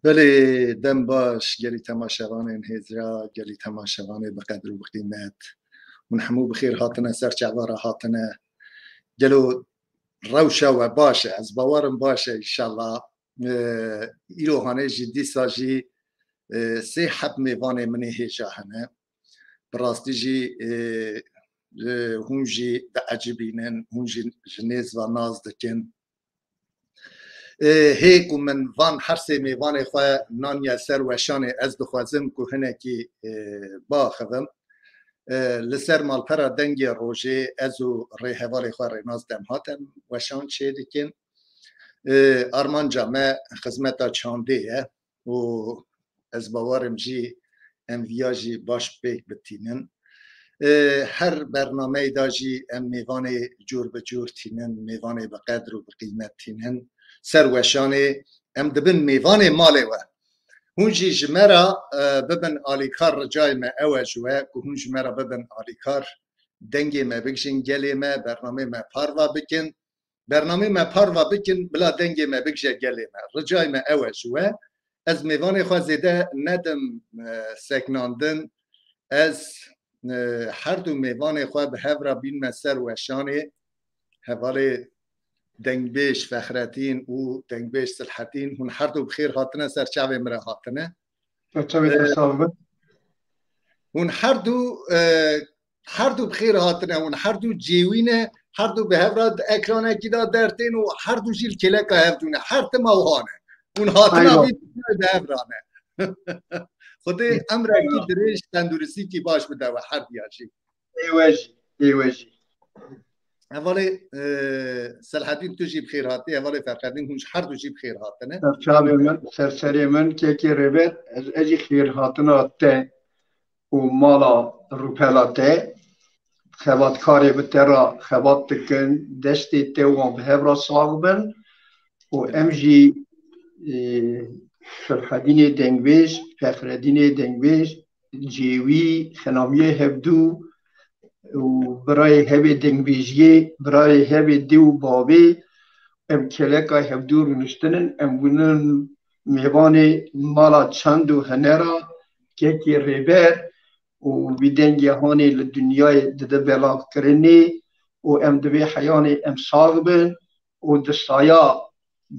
بله دم باش گلی تماشاوان هزرا گلی تماشاوان بقدر و بقیمت من همو بخیر هاتنه سر چعوارا هاتنه گلو روشا و باشه از باورم باشه انشالله ایلو هانه جدی ساجی سه حب میوان منی هیجا هنه براستی جی هون جی دا عجبینن هون جی جنیز و ناز دکن هیک و من وان هر سه میوان خواه نانیا سر وشان از دخوازم که هنه کی با خوام لسر مالپرا دنگی روژه از و ریحوال خواه ریناز دم هاتن وشان چه دیکن آرمان جامعه خدمتا چانده و از باورم جی ام ویاجی باش بیک بتینن هر برنامه داجی ام میوان جور به جور تینن میوان به قدر و به قیمت تینن سر وشانه ام دبن میوان ماله و هونجی جمرا ببن آلیکار رجای ما اوجوه که هون جمرا ببن آلیکار دنگی ما بکشن گلی ما برنامه ما پاروا بکن برنامه ما پاروا بکن بلا دنگی ما بکشه گلی ما رجای ما اوجوه از میوان خوازیده ندم سکناندن از هر دو میوان خواه به هفرا بین مسر و شانه حواله دنگبیش فخرتین و دنگبیش صلحتین هون هر دو بخیر هاتنه سر چاوه مرا هاتنه هون هر دو بخیر هاتنه هون هر دو جیوینه هر دو به هفرا اکرانه کدا درتین و هر دو جیل کلکه هفدونه هر تموهانه هون هاتنه بید به هفرانه خودی امر کی درش تندرستی کی باش بده و هر بیاشی ایواجی اولی صلاحالدین تو جیب خیر هاتی اولی فرقدین هونش هر دو جیب خیر هاتنه سرسری من که ربط از اجی خیر هاتنا ته و مالا روپلا ته خبات کاری بترا خبات تکن دستی ته و به هبرا صاحبن و امجی فرحدین دنگویش فخردین دنگویش جیوی خنامیه هفدو و برای هبه دنگویجیه برای هبه دیو بابی ام کلکا هفدو رو نشتنن ام بونن میوان مالا چند و هنرا که ریبر و بیدنگی هانی لدنیای دده بلاغ کرنی و ام دوی حیان ام صاغبن و دستایا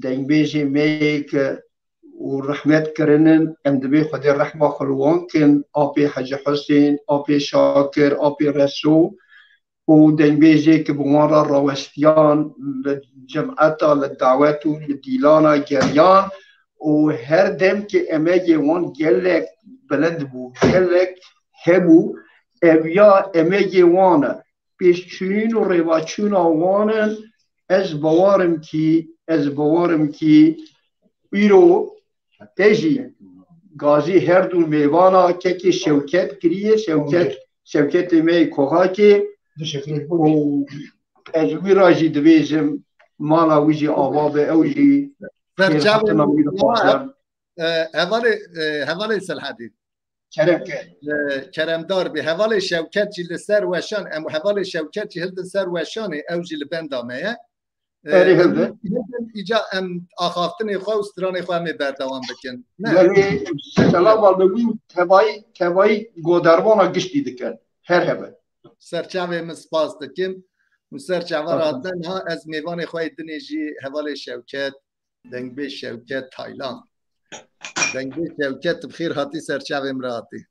دنگویجی میک و رحمت کرنن ام دبی خود رحمه خلوان کن آبی حج حسین آبی شاکر آبی رسول و دنبیجی که بوارا روستیان لجمعتا لدعوت و لدیلانا گریان و هر دم که امگی وان گلک بلند بو گلک هبو اویا امگی وانا پیشچین و رواچون آوانن از بوارم کی بیرو تجی گازی هر دو میوانا که شوکت کریه شوکت می کوها که از وی راجی دویزم مالا ویجی آباب اوجی حوالی صلاحالدین کرم دار به حوالی شوکت جی لسر وشان ام حوالی شوکت جی هلدن سر وشان اوجی لبندامه ایجا ام آخافتن خواه و ستران خواه می بردوان بکن ولی سلام والبوی تبایی گودروانا گشتی دکن هر هبه سرچاوه مسپاس دکم و سرچاوه راتن ها از میوان خواه دنیجی حوال شوکت دنگبه شوکت تایلان دنگبه شوکت بخیر هاتی سرچاوه مراتی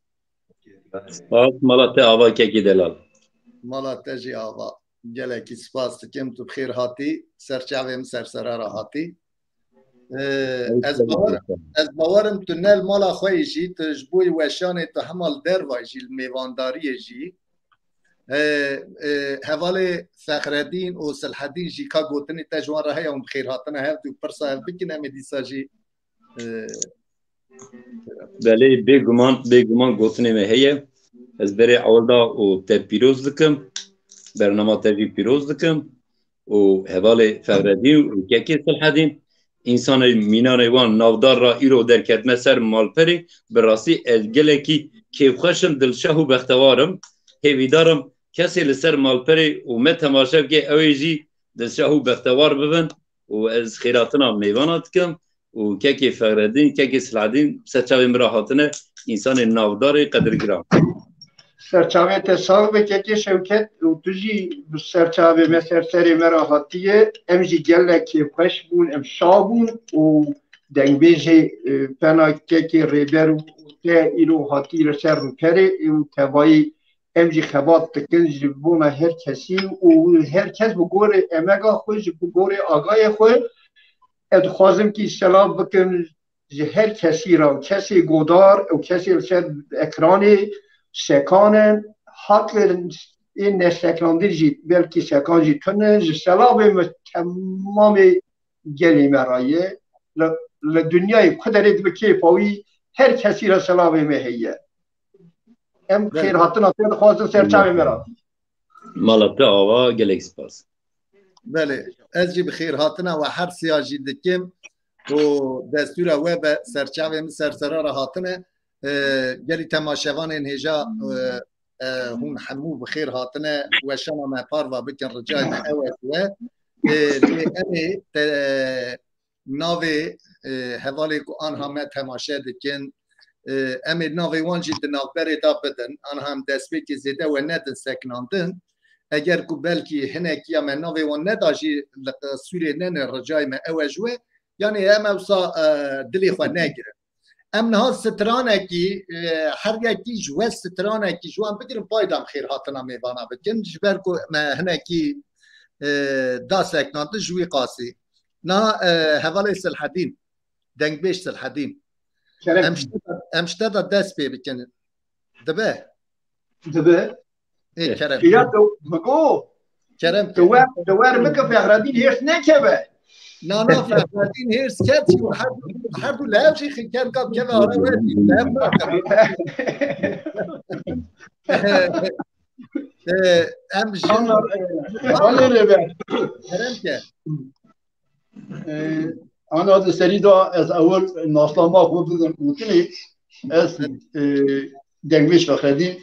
مالات آوا که کی دلال مالات جی آوا گلکی سپاس دکم تو بخیر هاتی سرچاوه سرسره را هاتی از باورم تونل مالا خواه جی تجبوی وشان تو همال در وای جی میوانداری جی حوال فخردین و صلاحالدین جی کا گوتنی تجوان راه یا بخیر هاتنه هر تو پرسا بکنه مدیسا جی بله بگمان گوتنی مهیه از بری اولدا و ته پیروز دکم برنامه تجی پیروز دکم و حوال فخردین و یکی صلاحالدین انسان مینان وان نافدار را ایرو در کدمه سر مالپری براسی الگلکی که خوشم دلشه و بختوارم هیویدارم کسی لسر مالپری و من تماشا که اویجی دلشه و بختوار ببن و از خیراتنا میوانات کم و که فخردین که صلاحالدین سرچاوی مراحاتنه انسان نافدار قدرگرام سرچاوی تصاوی که شوکت و توجی سرچاوی مثل سری مراحاتیه امجی گلکی خوش بون ام شابون و دنگبیجی پنا که ریبر و ته ایرو هاتی رسر رو پره و تبایی امجی خبات تکن جبونا هر کسی و هر کس بگوره امگا خوش بگوره آگای خوش ادخوازم که سلام بکن هر کسی را کسی گودار و کسی رسر اکرانی سکانن حق این نسکاندی جی بلکی سکان جی تونه سلام تمام گلی مرایه لدنیای قدرت بکی پاوی هر کسی را سلامی مهیه ام خیر هاتنا تید خوازن سرچاوی مرا مالت آوا گلک سپاس بله از جی بخیر هاتنا و هر سیاجی دکیم و دستور و به سرچاوی من سرسرار هاتنه گلی تماشوان انهجا هون حمو بخیر هاتنه و شما ما پاروا بکن رجای ما اوه و امی ناوی حوالی که آنها ما تماشا دکن امی ناوی وانجی دناغبری دا بدن آنها هم دست بکی زیده و ندن سکناندن اگر که بلکی هنک یا من ناوی وان نداشی سوری نن رجای ما اوه جوه یعنی هم اوسا دلی خواه نگیره ام نها سترانه کی هر یکی جوه سترانه کی جوان بگیرم پایدام خیر هاتنا میوانا بکن جبر کو ما هنکی دا سکنانده جوی قاسی نا حوالی سلحدین دنگ بیش سلحدین امشتدا دست بی بکن دبه ايه كرم يا مكو كرم دوار مكا في أغراضين هيرس نكبه نا فهمتين هيرس كاتي وحردو لاوشي خي كان قد كذا هلا وادي ام جن أنا هذا السريدة از أول ناصلا ما خوب ممكنه از دنگویش فخردين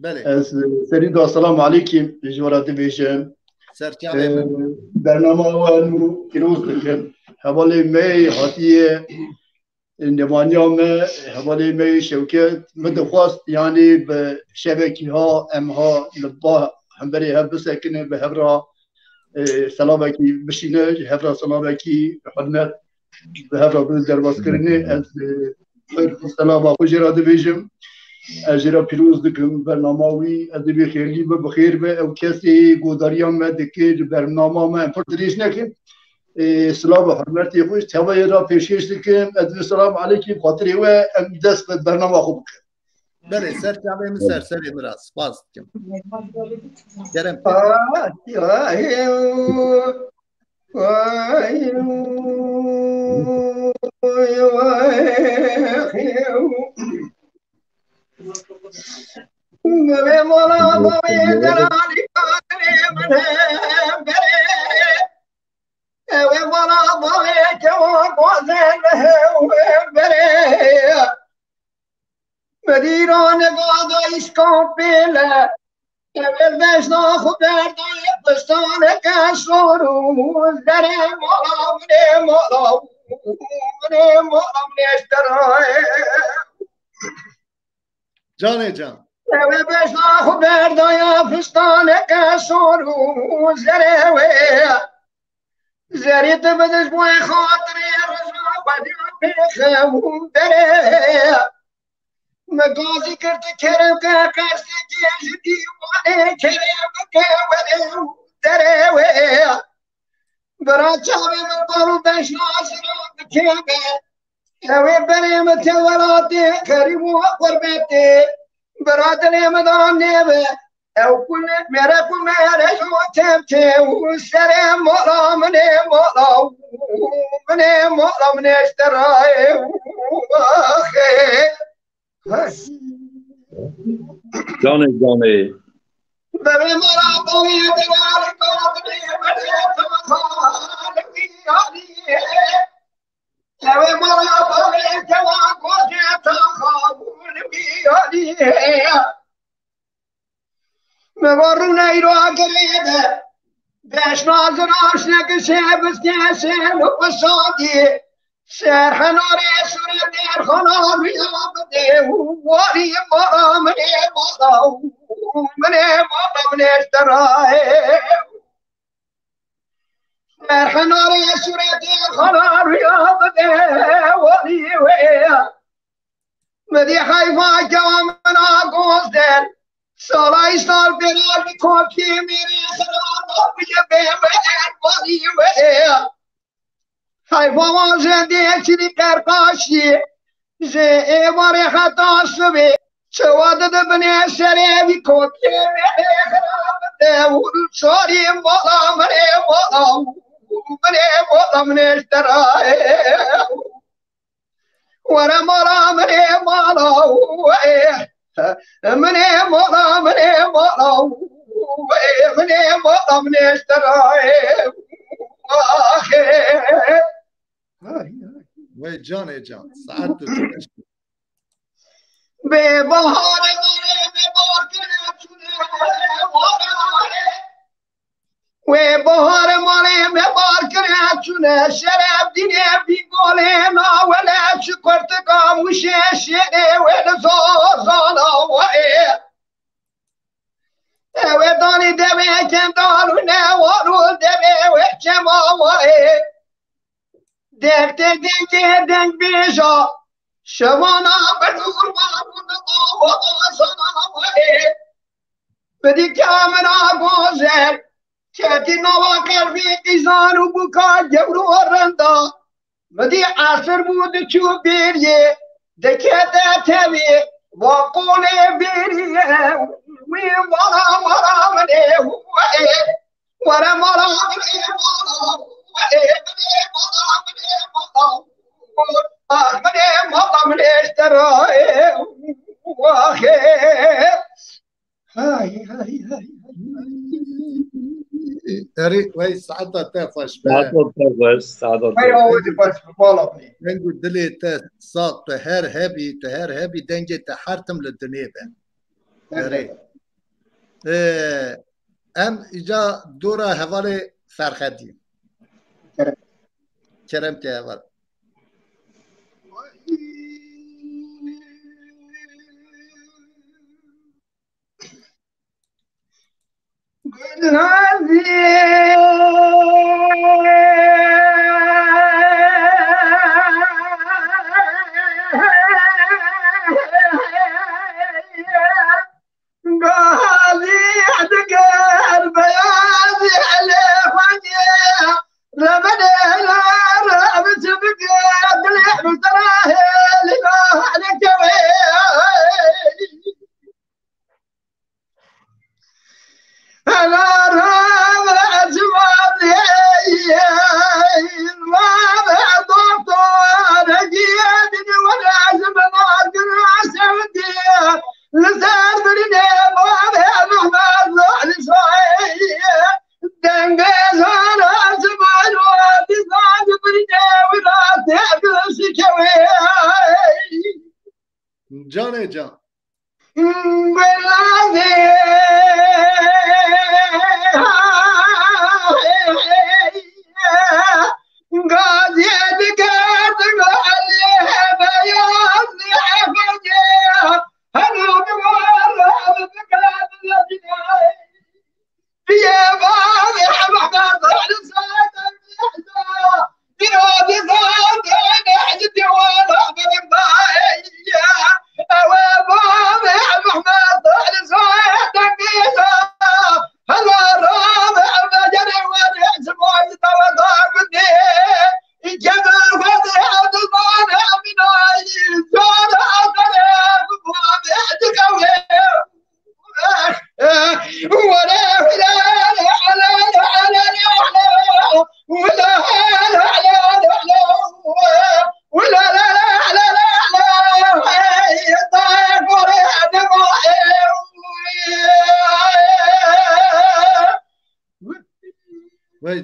از سريدة السلام عليكم جوارات بيشم برنامه و نورو كروز دكم حوالي مي هاتيه نمانيا ما حوالي مي شوكت مدخواست يعني بشبكة ها امها لبا همبري هبسكن بهبرا سلامكي بشينه هبرا سلامكي خدمت بهبرا بزرباس كرني از سلام خوجرات بيشم اجرا پیروز دکم برنامه‌وی ادبی خیلی به بخیر به او کسی گوداریان مدکه برنامه ما پرتریش نکن سلام و حرمتی خوش توای را پیشکش دکم ادب سلام علیکم خاطری و دست به برنامه خوب کن بله سر جامعه مسر سری مراس باز کم گرم me mola me derani kare mane bere we mola me jawa gozen we bere mediran gada iskapela evel besna khuber da pastan ka shoru dere mola me ishtarae جان جان و بشنا خبر دایا فستانه که سرو زریت بدش بوی خاطری رزا بدی بخمون بره مگازی کرد کرم که قرصی کش دیوانه کرم که ودم دره برا چاوی من بارو بشنا سرام بکمه اوی بریم تولاتی کریم و قربتی برادر مدام نیبه او کل میره جو تمتی و سر مولا من اشترای جانه ببین مولا باوی دیوار قادری مدیت مخالقی آنیه اوه مولا باوی دیوار قادریت مخالقی آنیه مبارو نیرو آگریده بیش نازن آشنک شبز کسیم و بسادی سرحناری سوری در خانه بیابده واری مولا من اشترای سرحناری سوری در خانه بیابده واری مدی حیفا جوامنا گوزدن سالای سال برار بی کوکی میری خراب بیه بیمدن واری حیفا ما زنده چلی کرکاشی زی ایواری خطا سبی چواده دبنی سری بی کوکی میری خراب دیور ساری مولا من اشترای ورا مرا مني مرا مني مرا مني مرا مني مرا مني اشترى وي جاني جان سعادتك ببهار وبهار مالي مبار كريات شنا شراب ديني بيقولينا ولا شكرتك وشيشيني ولا زوزانا وداني دبي كم دارنا وارو دبي وحشما دك دك دك دك بيشا شوانا بدور بابنا وصانا بدي كامنا بوزر كاتي نوا قلبي قيزان وبكار جبرو ورندا مدي عصر بود چو بيريه دكتا تبي وقولي بيريه وي ورا ورا مني ورا ورا مني مني مني اشترى واخي هاي تاريخ وي سعادة تفاش سعادة هاي اول بس بالله نقول دلي ساق تهر هبي دنجي تحرتم للدنيا تاريخ ام اجا دورا هوالي فرخدي كرم تهوال جاني جان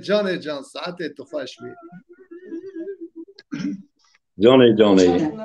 جاني جان ساعتي تفاش بي جاني جاني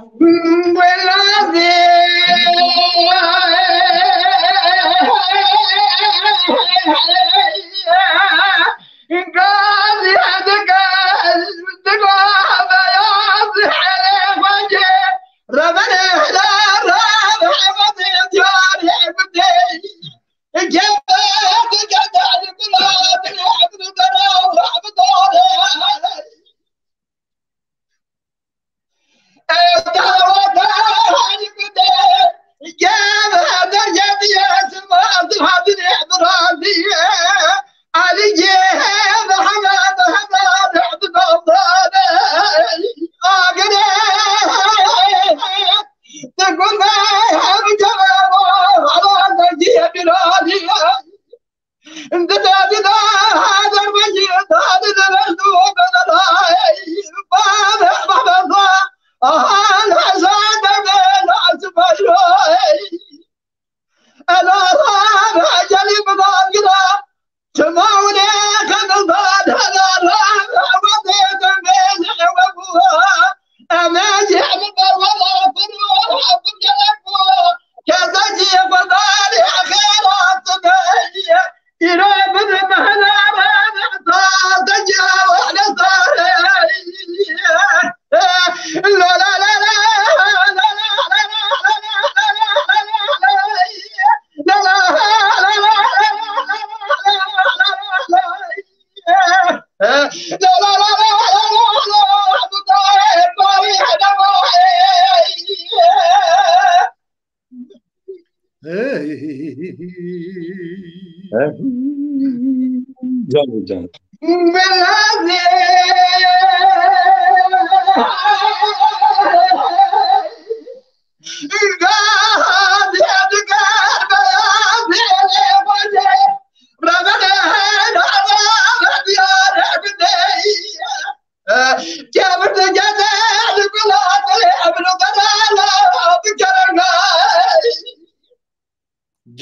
Canım canım.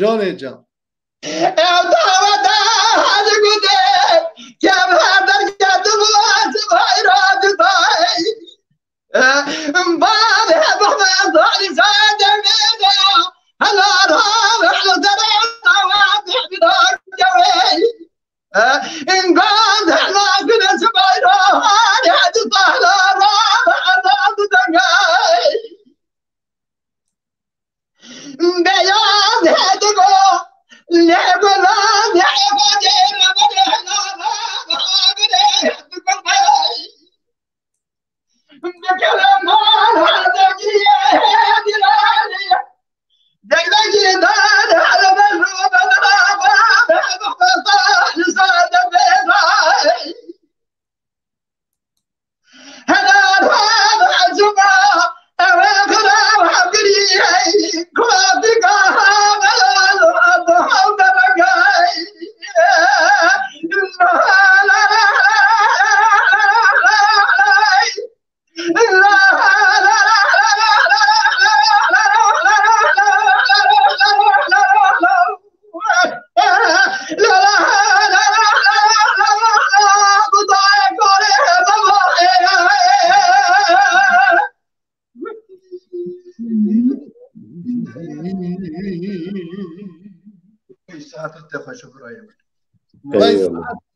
جان جان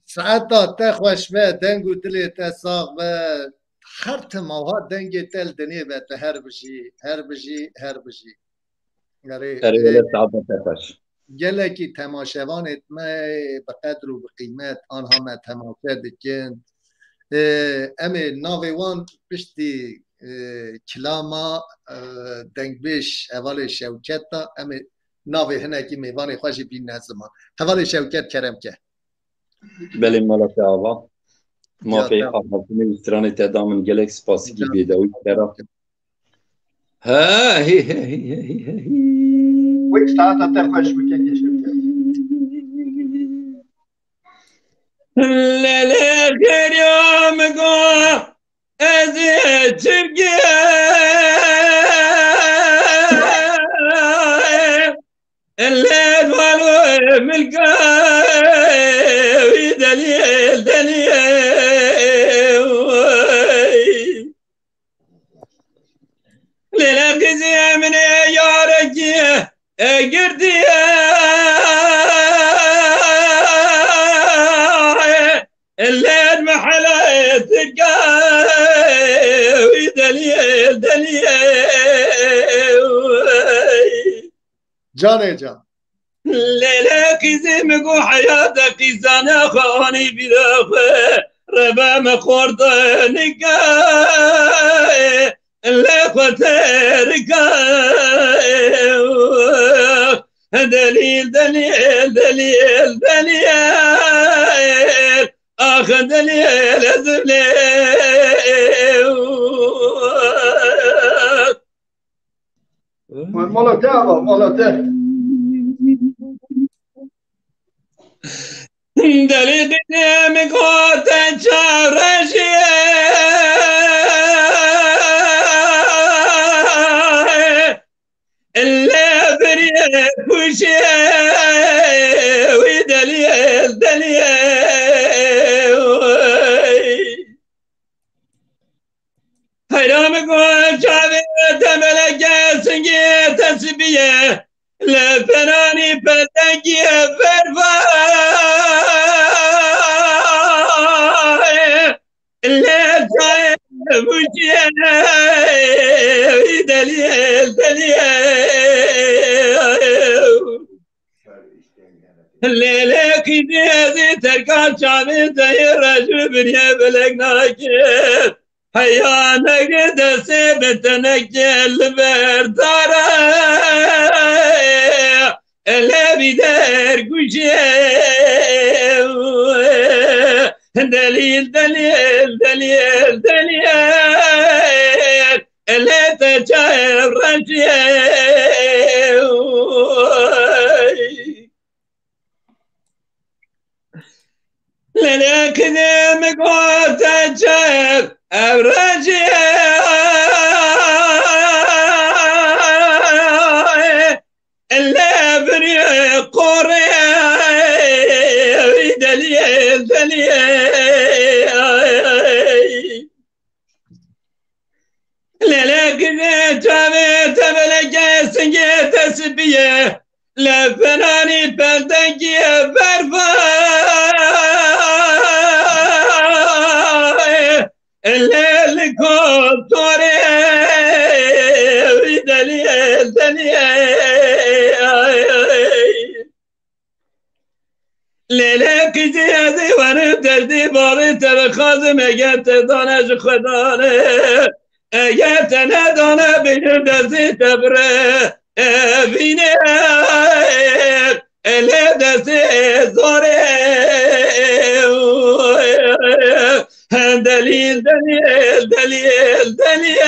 ساعتا تخوش به دنگ و دلی تساق به هر تماها دنگ تل دنی به هر بجی گله کی تماشوان اتمه بقدر و بقیمت آنها ما تماشا دکن امی ناویوان پشتی کلاما دنگ بیش اول شوکتا امی ناوی هنکی میوان خوشی بین نزمان اول شوکت کرم که بله مالک آوا ما فی آفاقونه استران تدامن گلک سپاسی کی بیداوی کرا ها هی هی هی هی وی ساعتا تخوش بکنی شوکت لیلی خیریام گو ازی چرگی الليل والو ملقا دليل ليلة قزي من يارك قردي الليل محلا تلقا دليل جان جان ليلة قزي مقو حياتك زانا خاني بلاخه ربا مخوردنك اللي خطرك دليل دليل دليل دليل اخ دليل مالته دليل مقوت شارشي اللي بريه وشي ودليل دليل حرام قول شعبي تملك سنجي تسبيه لفناني فتنجي فرفاي اللي جاي وشي دليل الليلة كذي تركان شعبي زي الرجل بني بلق ناكيب هيا نقد سيبت نجل برداري الا بیدر گوشه دلیل دلیل دلیل دلیل الا تجاهر رجيه لنا كذا مقوت تجاهر رجيه الا بني قريه دليل دليل لا كذا تابت بلقى سنجيت سبيه لا فناني بلدقي برفا الا لكم طوري دليل دليل لیلا کجیادی ورم دردی باری تر خازم اگر تدانش خدانه اگر تندانه بینم دستی تبره بینه الی دستی زاره دلیل دلیل دلیل دلیل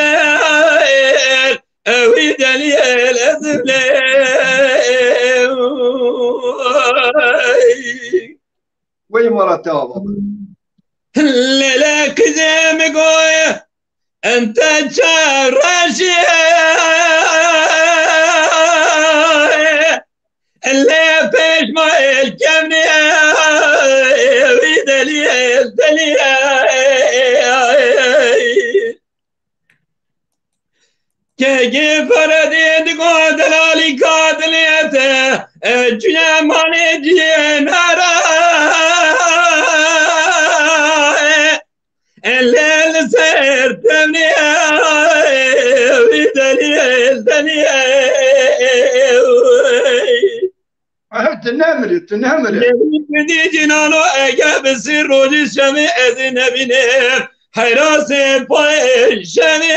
اوی دلیل ازمله وی مرتبه بابا لا كذا مقوي انت جراشي اللي فيش ما الجبني دليل دليل كي فردي دقو دلالي قادليته جنا ماني جينارا الليل سير تبني دليل دليل تنمري تنمري بدي جنانو اجاب السر روجي شمي اذن بني حراس باي شمي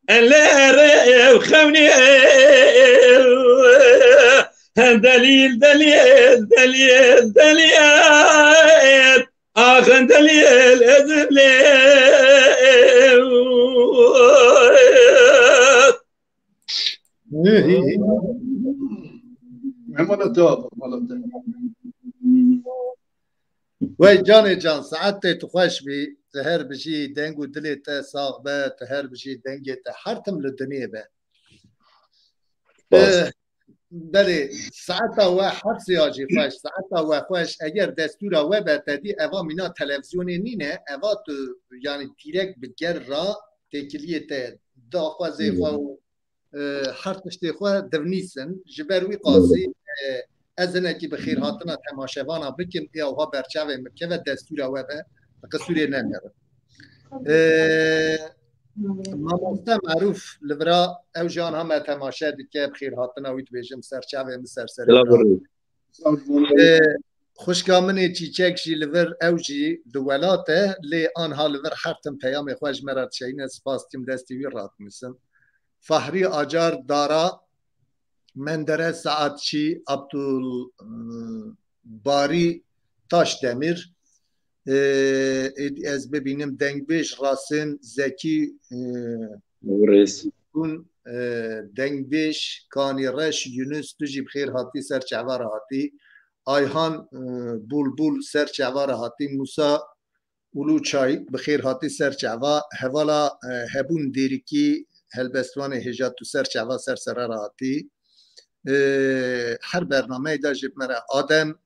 اللي خوني دليل دليل دليل دليل آخر دليل أزلي مرتبه وی جان جان ساعت تخوش بی تهر بجی دنگو دلیت ساغ به تهر بجی دنگیت هر تم لدنیه به بله ساعت و هر سیاجی خوش ساعت و خوش اگر دستور و به تدی اوا مینا تلویزیونی نینه اوا تو یعنی تیرک بگر را تکلیت داخوازی خو هر تشتی خو دونیسن جبروی قاسی ازنه کی بخیر هاتنا تماشاوانا بکن یا ها برچاوه مکه و دستور و به قصوری نمیره ماموستا معروف لورا او جان هم تماشا دیگه بخیر هاتنا ویت بیجم سرچاوه مسرسری خوشگامنی چیچک جی لور او جی دولاته لی آنها لور حرتم پیام خوش مرد شین سپاس تیم دستیوی رات میسن فهری آجار دارا مندره ساعتچی عبدال باری تاش دمیر از ببینم دنگبیش راسن زکی کن دنگبیش کانی رش یونس تجی بخیر هاتی سر چعوار هاتی آیهان بولبول سر چعوار هاتی موسا اولو چای بخیر هاتی سر چعوا حوالا هبون دیرکی هلبستوان هجات تو سر چعوا سر سرار هاتی هر برنامه دا جب مرا آدم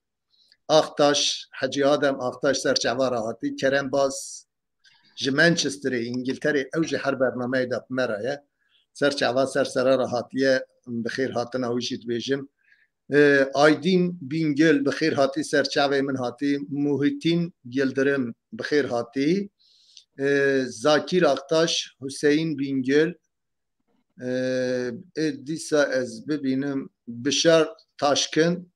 آختاش حجی آدم آختاش سر چعوار هاتی کرم باز جی منچستر انگلتری اوج هر برنامه دا مرا سر چعوا سر سرار هاتیه بخیر هاتن اوجید بیجم آیدین بینگل بخیر هاتی سر چعوه من هاتی محیطین گلدرم بخیر هاتی زاکیر آختاش حسین بینگل دیسا از ببینم بشار تاشکن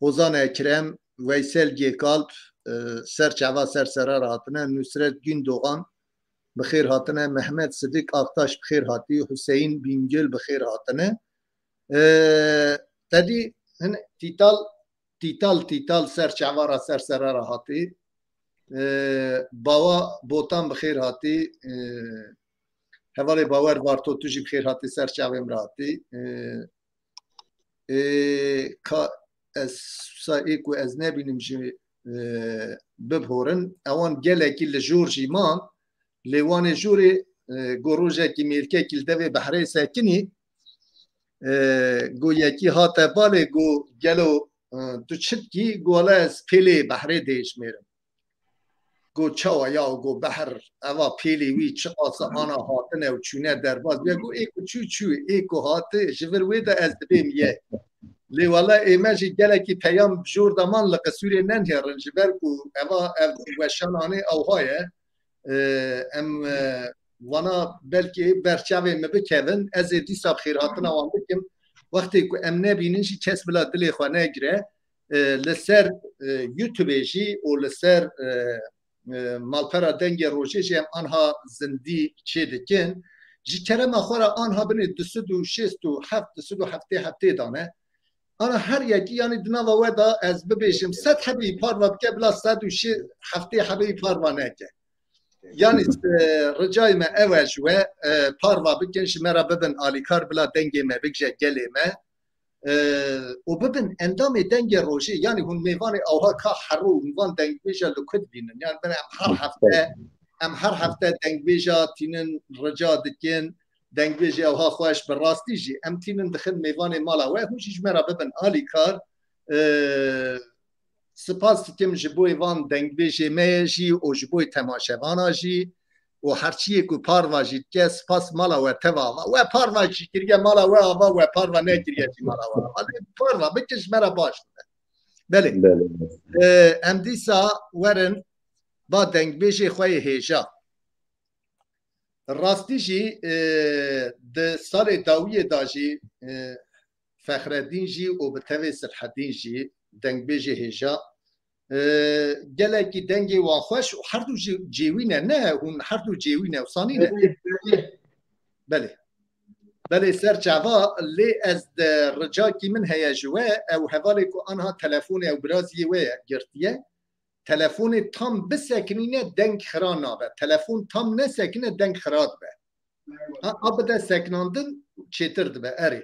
حوزان اکرم ویسل گیکالپ سر چعوا سر سرار هاتنه نصرت گندوغان بخیر هاتنه محمد صدیق آختاش بخیر هاتی حسین بینگل بخیر هاتنه تدی هن تیتال سر چوارا سر سرارا هاتی باوا بوتان بخیر هاتی هوالی باور وارتو توجی بخیر هاتی سر چاویم راتی که از سایکو از نبینیم جی ببهورن اوان گله کی لجورجی مان لیوان جوری گروجه کی میرکه کل دوی بحره ساکنی گو یکی هاته باله گو گلو تو چت کی گوله از پیلی بحره دیش میرم گو چاوا یا گو بحر اوا پیلی وی چقاس آنا هاتنه و چونه درباز بیا گو ایکو چو ایکو هاته جور ویده از دبیم یه لی والله ایمجی گلکی پیام بجور دمان لقا سوری ننهرن جبر کو اوا وشانانه او هایه ام وانا بلکه برچاوه مبکوین از دیسا بخیراتنا وان بکم وقتی که ام نبینینشی کس بلا دلی خواه نگره لسر یوتیوبه جی و لسر مالپرا دنگ روشه جی ام آنها زندی چه دکن جی کرم اخورا آنها بینه 267 هفته دانه انا هر یکی یعنی دنوا ودا از ببیشم 100 حبی پاروا بکه بلا 107 حبی پاروا نکه یعنی رجای ما اوج و پاروا بکنش مرا ببن آلیکار بلا دنگی ما بگجه گلی ما و ببن اندام دنگ روشی یعنی هون میوان اوها که حرو میوان دنگ بیجا لکد بینن یعنی بنا هر هفته دنگ بیجا تینن رجا دکن دنگ بیجی اوها خواهش براستی جی ام تینن دخل میوان مالا و هونشیش مرا ببن آلی کار سپاس کم جبوی وان دنگ بیجی میجی و جبوی تماشوانا جی و هرچی که پاروا جید که سپاس مالا و توا و پاروا جی کریه مالا و آوا و پاروا نکریه جی مالا و آوا پاروا بکش مرا باش بله ام دیسا ورن با دنگ بیجی خواهی هیجا راستی جی ده سال داویه دا جی فخردین جی و بتوی سرحدین جی دنگ بیجی هیجا گلکی دنگی وان خوش و هر دو جیوینه نه اون هر دو جیوینه و ثانی نه بله سر جوا لی از رجا کی من هیا جوه او حوالی که آنها تلفون او برازی و گرتیه تلفون تام بسکنینه دنگ خران نابه تلفون تام نسکنه دنگ خراد به آبده سکناندن چیترد به اری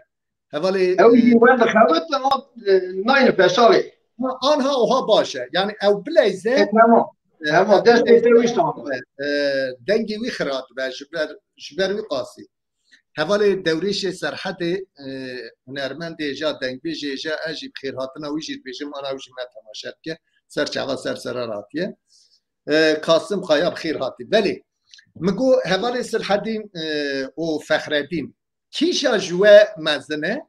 حوالی او یوان خبت ناین پسالی آنها اوها باشه یعنی او بلیزه تمام دست دویستان دنگی وی خراد به جبر وی قاسی حوالی دوریش سرحد هنرمند ایجا دنگ بیجی ایجا اجی بخیر هاتنا ویجید بیجم آنا ویجی ما تماشد که سر چوا سر سراراتیه قاسم خیاب خیر هاتی ولی مگو حوالی سرحدین و فخردین کیشا جوه مزنه؟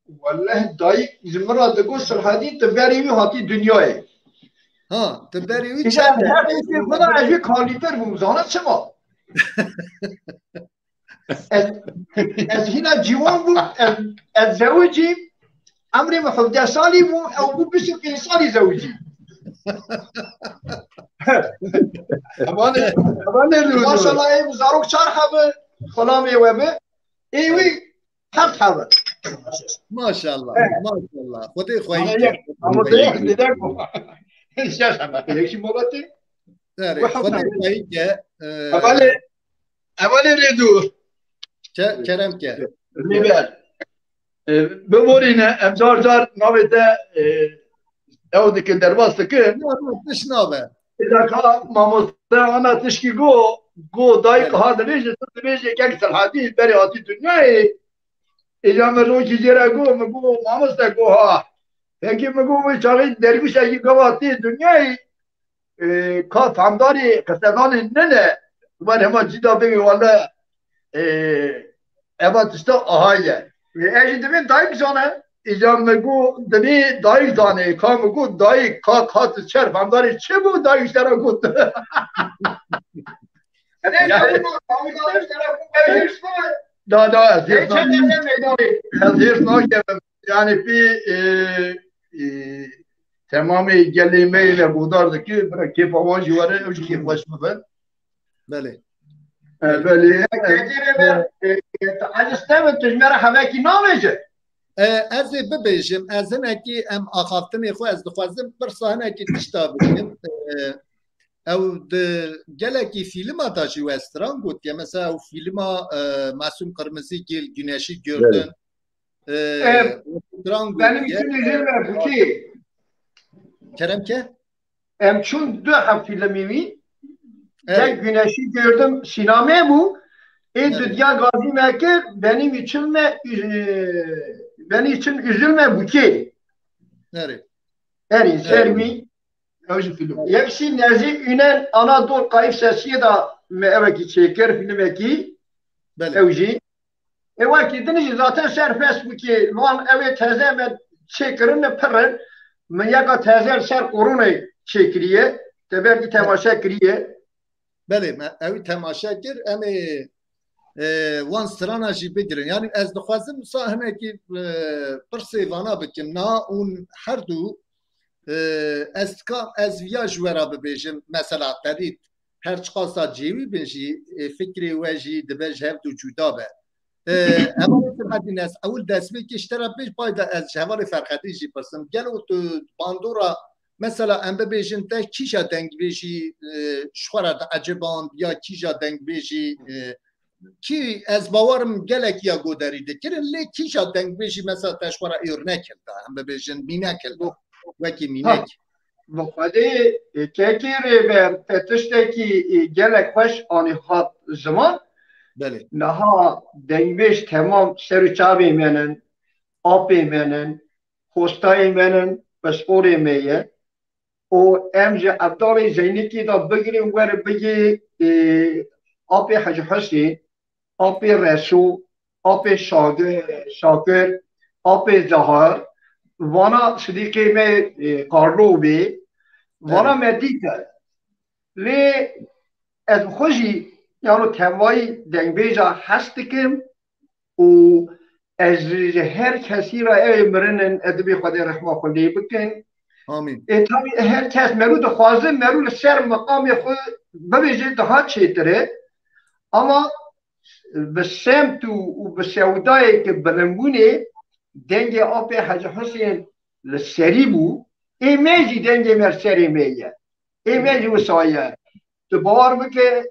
والله دایی زمرا دگو سرحدین تبریوی هاتی دنیای ها تبریوی چنده؟ هر ایسی خدا عجوی کالیتر بومزانه چما؟ از هینا جیوان بود از زوجی عمري ما 11 سالي او 25 سالي زوجي ما شاء الله اي وزاروك شرحه بخلامي وبه ايوي حرحه ما شاء الله ما شاء الله خدي خويك خدي خويك اولي ريدو كرم كه بمورينا امزار زار نوبته او ديك الدرباس تكن مش نوبه اذا كان ماموستا انا تشكي جو دايق هذا ليش بيجي كاكس الحديد بري هاتي الدنيا اذا مروجي جرا جو مقو ماموستا جو ها هيك مقو شغل دربيش اي قواتي الدنيا كا فهمداري قصدان الننه وانا ما جدا بيجي ولا اما تشتا اهايه اجي دمين دايق زانه اذا مگو دنی دايق زانه کا مگو دايق کا خاط چر فهمداري چه بو دايق ترا گفت دا از يعني في تمام كلمه لبودار دكي كيف واجي ورا وش كيف واش مفل بله بله انا استمت تجمع حماكي نامجه از ببیجم از هنکی ام آخافتنی خو از دخوازم برسا هنکی تشتا بکنم او گلکی فیلم ها داجی وستران بود که مثلا او فیلم ها معصوم قرمزی گل گنشی gördün benim için izin ver bu ki Kerem ki çün dü filmimi ben güneşi gördüm sinemaya bu dünya gazi mekir benim için üzülme bu ki evet servi Yakşı Nezih Ünen Anadolu Kayıp Sesi'ye da evaki çeker filmeki evci. Evaki deniz zaten serbest bu ki lan evet teze med çekerin ne pırın mıyaka teze ser korunu çekiriye teberki temaşa kiriye. Beli evi temaşa kir ama wan strana jî bigirin yani ez dixwazim sahnekî pirsêvana bikim na û her du ez viya ji we re bibêjim mesela qedît her çiqasa cêwî bin jî fikrê we jî dibe ji hev du cuda be hevalê Ferhedîn ez ewil destpêkê ji te re pêş payda ez ji hevalê Ferhedîn jî pirsim gelo tu bandora mesela em bibêjin te kîja dengbêjî ji xwe re dieciband ya kîja dengbêjî ki ez bawarım gelek ya goderî dikirin lê kîja dengbêjî mesela te ji xwe re êr nekirda em bibêjin mînekirda wekî mînek Xwedê kekê be te tiştekî gelek xweş anî hat ziman niha dengbêj temam ser û çavê me nin apê me nin hostayê me nin pisporê me ye û em ji Efdalê Zeynekî da bigirin were bigê apê Hacı Hüseyin apê Resul apê Şakir apê Zahar vana sidîqê me Karlovê vana me dîte lê ez xwe jî yani temvayî dengbêja hes dikim û ez ji her kesî re evê mirinin edibê Xwedê rehma xwe lê bikin. Tabii her kes meru dixwazim meru li ser meqamê xwe bibêje daha çêtir ama bi semt û bi sewdayekî bilimbûnê dengê apê Hacı Hüseyin li serî bû ême jî dengê me serê me ye ême jî wisa ye tu bawar bike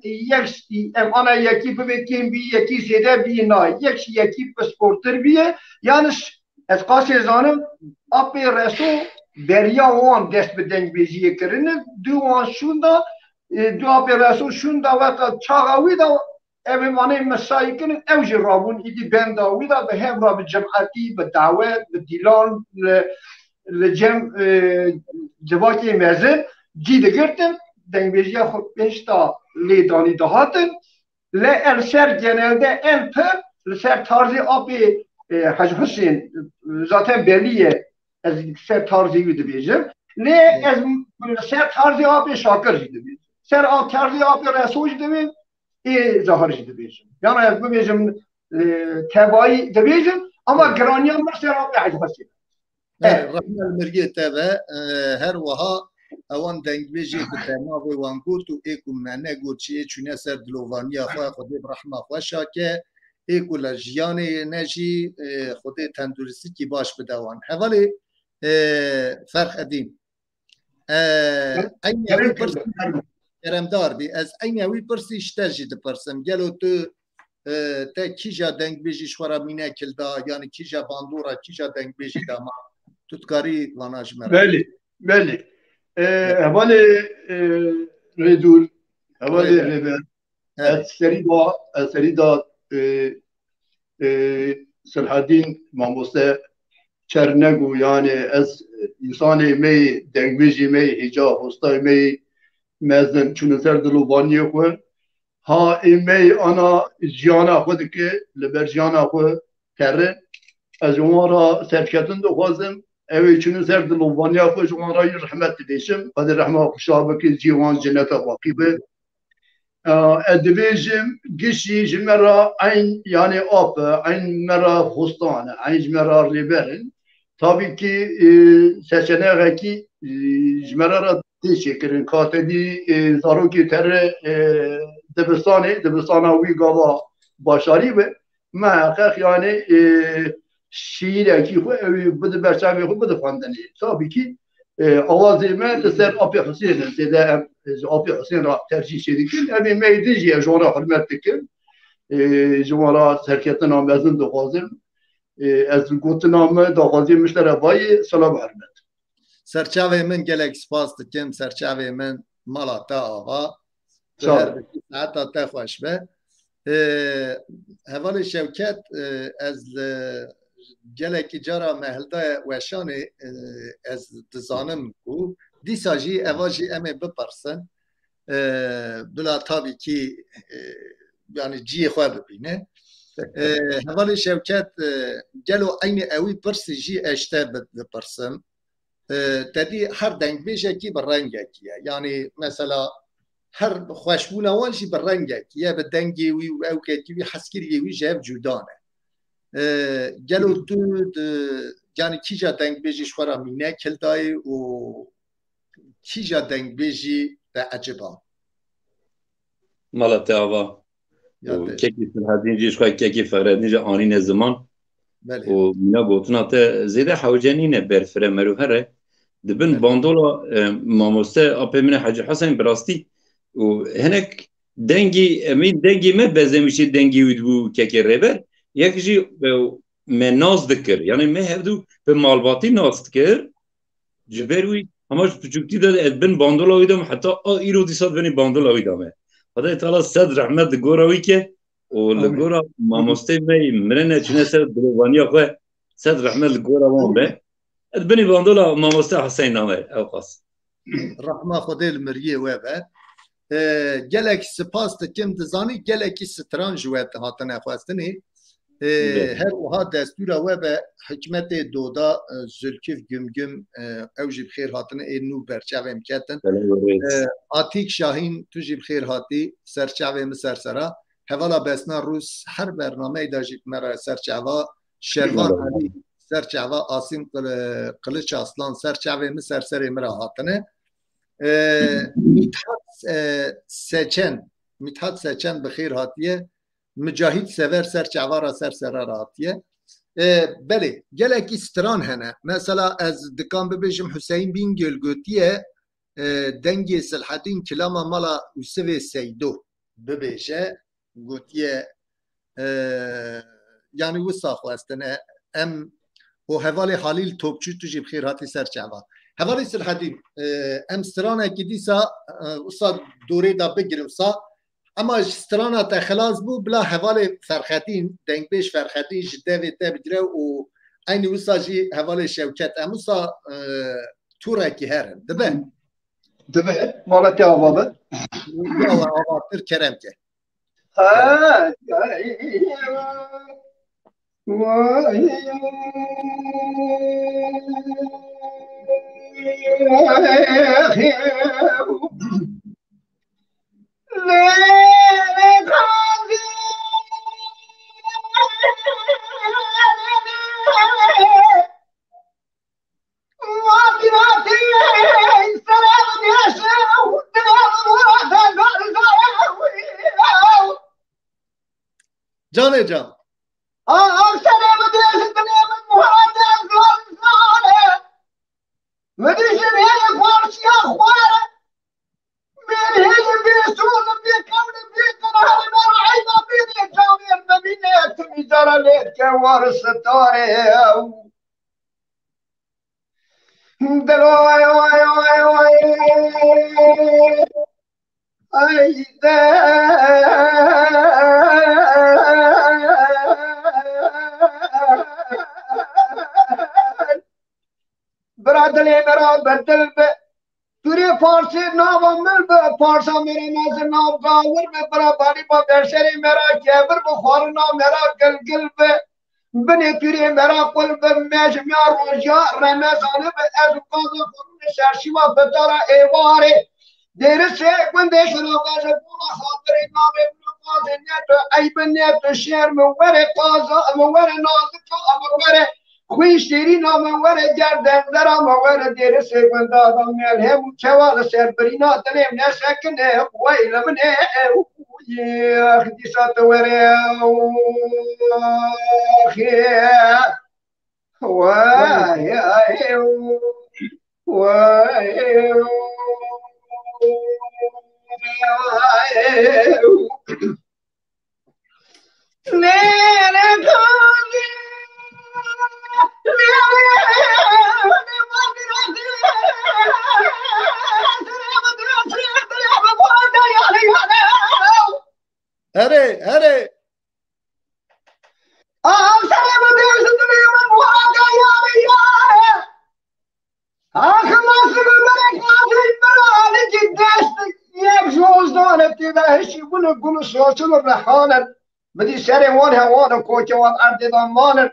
em ana yekî bibe kêm bî yekî zêde bî na yek jî yekî pisportir bîye yani ez qasê zanim apê Resul beriya wan dest bi dengbêjiyê kirine du wan şûn da du apê Resul şûn da weka çaxa wî da ev manê mesayî kirin ew jî rabûn îdî benda wî da bi hev ra bi cem'etî bi dawet bi dîlan li cem civakê mezin cî digirtin dengbêjiya xwe pêş da lêdanî dihatin lê el ser genelde en pir li ser tarzê apê Hacı Hüseyin zaten belli ye ez ser tarzê wî dibêjim lê ez li ser tarzê apê Şakir jî dibêjim ser tarzê apê Resul jî dibêjim ê Zahar jî dibêjim yani ez bibêjim tebayî dibêjim ama giraniyan mir ser apê Hacı Hüseyin Rahmel mirgê te ve her wiha ewan dengbêjê bi te navê wan got û êk û me negot çiyê çûne ser dilovaniya xwe Xwedê bi rehma xwe şake êk û li jiyanê ne jî Xwedê tenduristîkî baş bide wan hevalê Ferhedîn eynî wî pirsî keremdar bî ez eynî wî pirsî ji te jî dipirsim gelo tu te kîja dengbêjî ji xwe re mînekil da yani kîja bandora kîja dengbêjî da ma tu dikarî vana ji me belê belê hevalê Rêdûr hevalê rêber ez serî da Selhedîn mamoste çer negû yani ez însanê me dengbêjî me hêca hostayê me mezin çûne ser dilovaniyê xwe ha ême ana jiyana xwe dike li ber jiyana xwe kere ez ji wan ra serketin dixwazim evê çûne ser dilovaniya xwe ji wan ra yê rehmet dibêjim Xwedê rehma xweşa bike cî wan ceneta waqî be ez dibêjim gişî ji me ra eyn yani ap eyn me ra hostan eyn ji me ra rêberin tabii ki seçenekekî ji me ra tê çêkirin katedî zarokê te re dibistana wî gava başarî be me heqeq yani شیره کی خو بده برچاوی خو بده خواندنی tabii ki avazı me ser Apı Hüseyin zede Apı Hüseyin ra tercih edikin evi meydici jona hürmet dikin jona serketin amazın da hazır ez gotin amı da hazır müştere bayi selam hürmet serçave min gelek spas dikim serçave min mala te ava sağ hatta te xoş be hevalê Şevket ez gelekî cara mehelda weşanê ez dizanim ku dîsa jî eva jî em ê bipirsin bila tabii ki yani ciyê xwe bibîne hevalê Şevket gelo aynı ewî pirsî jî eşte bipirsim tedî her dengbêjekî bi rengekî ye yani mesela her xweşbûna wan jî bi rengekî ye bi dengê wî û ewkekî wî heskiriyê wî ji hev cuda ne gelo tu yani kîja dengbêjî ji xwe ra mînek hildayê û kîja dengbêjî te eciba Mala te ava kekî Sirhedîn jî ji xwe kekî Fexredîn jî anîne ziman û mîna gotina te zêde hewce nîne berfire merûhere dibin bandola mamoste apê min e Hacı Hesenî bi rastî û hinek dengî emî dengî me bezemişî dengî wî dibû kekê rêber yek jî me naz dikir yani me hevdû bi malbatî naz dikir ji ber wî hema ji piçûkî de ez bin bandola wî de heta îro dîsa divînî bandola wî de me Xwedayê teala sed rehmet di gora wî ke û li gora mamosteyê me min ne çûne ser dilovaniya xwe sed rehmet li gora wan be ez binî bandola mamoste Hesenî name ew qas Rahma Xwedê li miriyê we be gelek spas dikim dizanî gelekî stran ji we hatine xwestinê her wiha destûra we be hikmetê doda Zülküf Gümgüm ew jî bi xêr hatine ê nû berçavêm ketin Atik Şahîn tu jî bi xêr hatî serçavê min sersera hevala besna Rûs her bernameyê de jî me re serçava Şervan Elî serçava Asîm Qiliç Aslan serçavê min serserê min re hatine Mithat Seçen bi xêr hatiye Mücahit Sever serçavara sersera hatiye belê gelekî stran hene mesela ez dikan bibêjim Hüseyin Bingöl gotiye dengê Silhedîn kilama mala Usivê Seydo bibêje gotiye yani wisa xwestine em û hevalê Halîl Topçû tu jî bi xêr hatî serçava hevalê Silhedîn em stranekî dîsa wisa dorê da bigirin wisa ama ji strana te xilas bû bila hevalê Ferxetîn dengbêj Ferxetîn ji devê te bigire û aynı wisa jî hevalê Şevket em wisa turekî herin dibe dibe mala te ava be avatir keremke Canê can برادلê me ra bedil be Turê Farsê nava min bi Farsa mêrê mezin nav gawir be birabarî ba berşerê me ra kevir bi xwarina me ra gilgil be binê Turê me ra qul bi mejmiya roja remezanê bi ez û gaza xurûnê şerşîva fetara êvarê Dêrisê gundê şirogaje bûna xatirê navê gazê net eybin net şêr min were qaza min were nazika min were خوی شیرین آموره گردن در آموره دیر سیگون دادم میل هم چوال سر برینا دلیم نشکنه ویل منه خدی سات وره خیه واي واي هري هري بدي سري وانا وانا كوتي وان أرضي ضمانا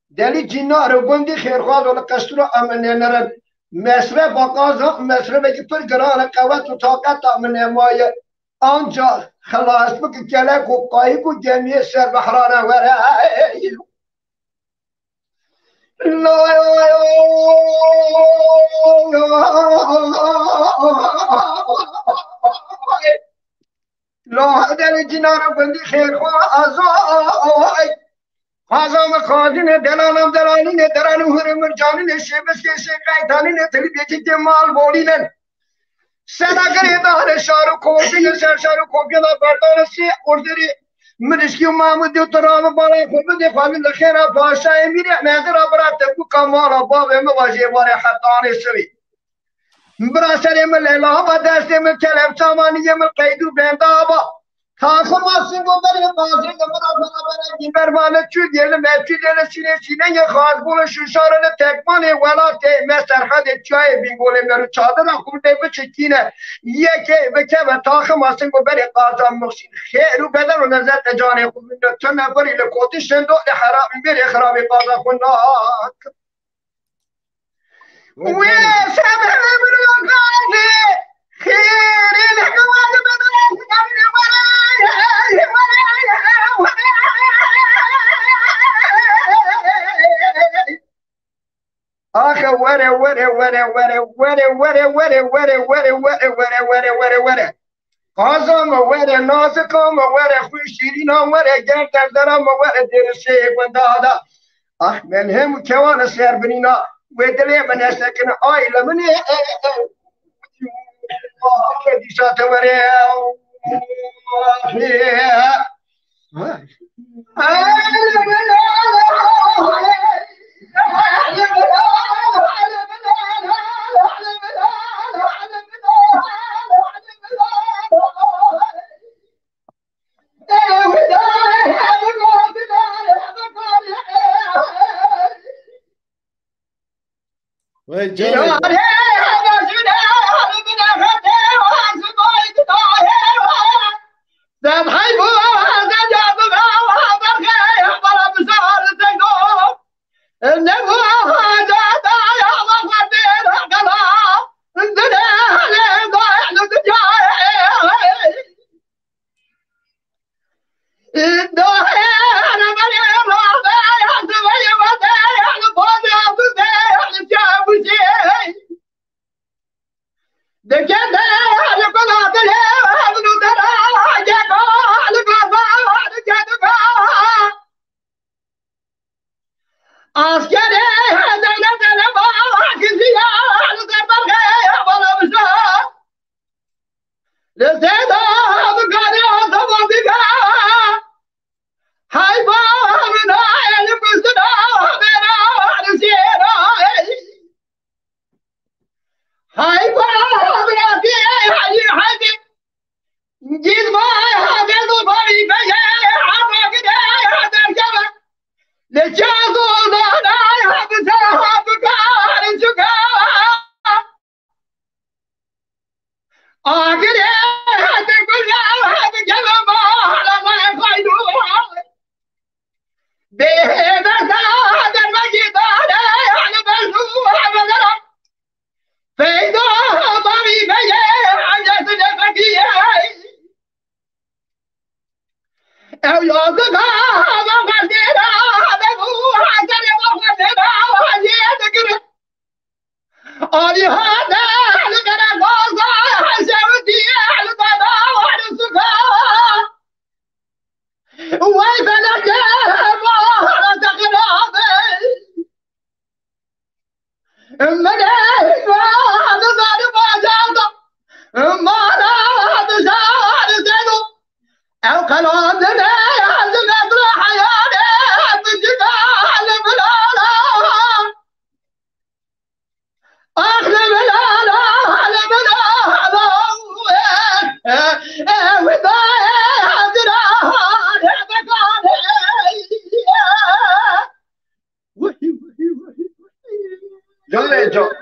دالي جينا ربندي خير خاض ولا كسترو أمن نرد مصر بقازا مصر بيجي فرقران قوات وطاقات أمن مايا آنجا خلاص بك كلاك وقايب وجميع سر بحرانا ورائي لا هذا الجنار بندي خير خاصاي خاصا مخادين دلالم دلالين درانو هر مرجانين شبس كيس قايتانين تلي بيجي جمال بولين سداغري دار شارو كوبي شارو كوبي دا بردار سي اوردري منشكي محمد ترام بالا خوب دي فاميل خير باشا امير نظر برات بو كمال باب مواجه بار خطاني سوي براسل مللا بدست من كلام سامانيه من قيدو بندابا خاصم اسمو بري بازي كمرا بنا جبرمان چوديل مچوديل سينه يا خاص بول ششارن تكمانه ولا ته مستر خد چای بيگول مرو چادر خود به چکینه يكي بكبه تاخم اسمو بري قاسم مخشين خير بدل نظر جان خود تو نفري لكوتي شندو حرام بري خراب قاسم خناك وسبب من قاسي خير الحوال بدل آخه وره قاسم وره نازکم وره خوشیرینم وره گرد درم وره درشه گندادا آخ من هم کوان سر بنینا ودلی من استکن آیل منی كديسات وريا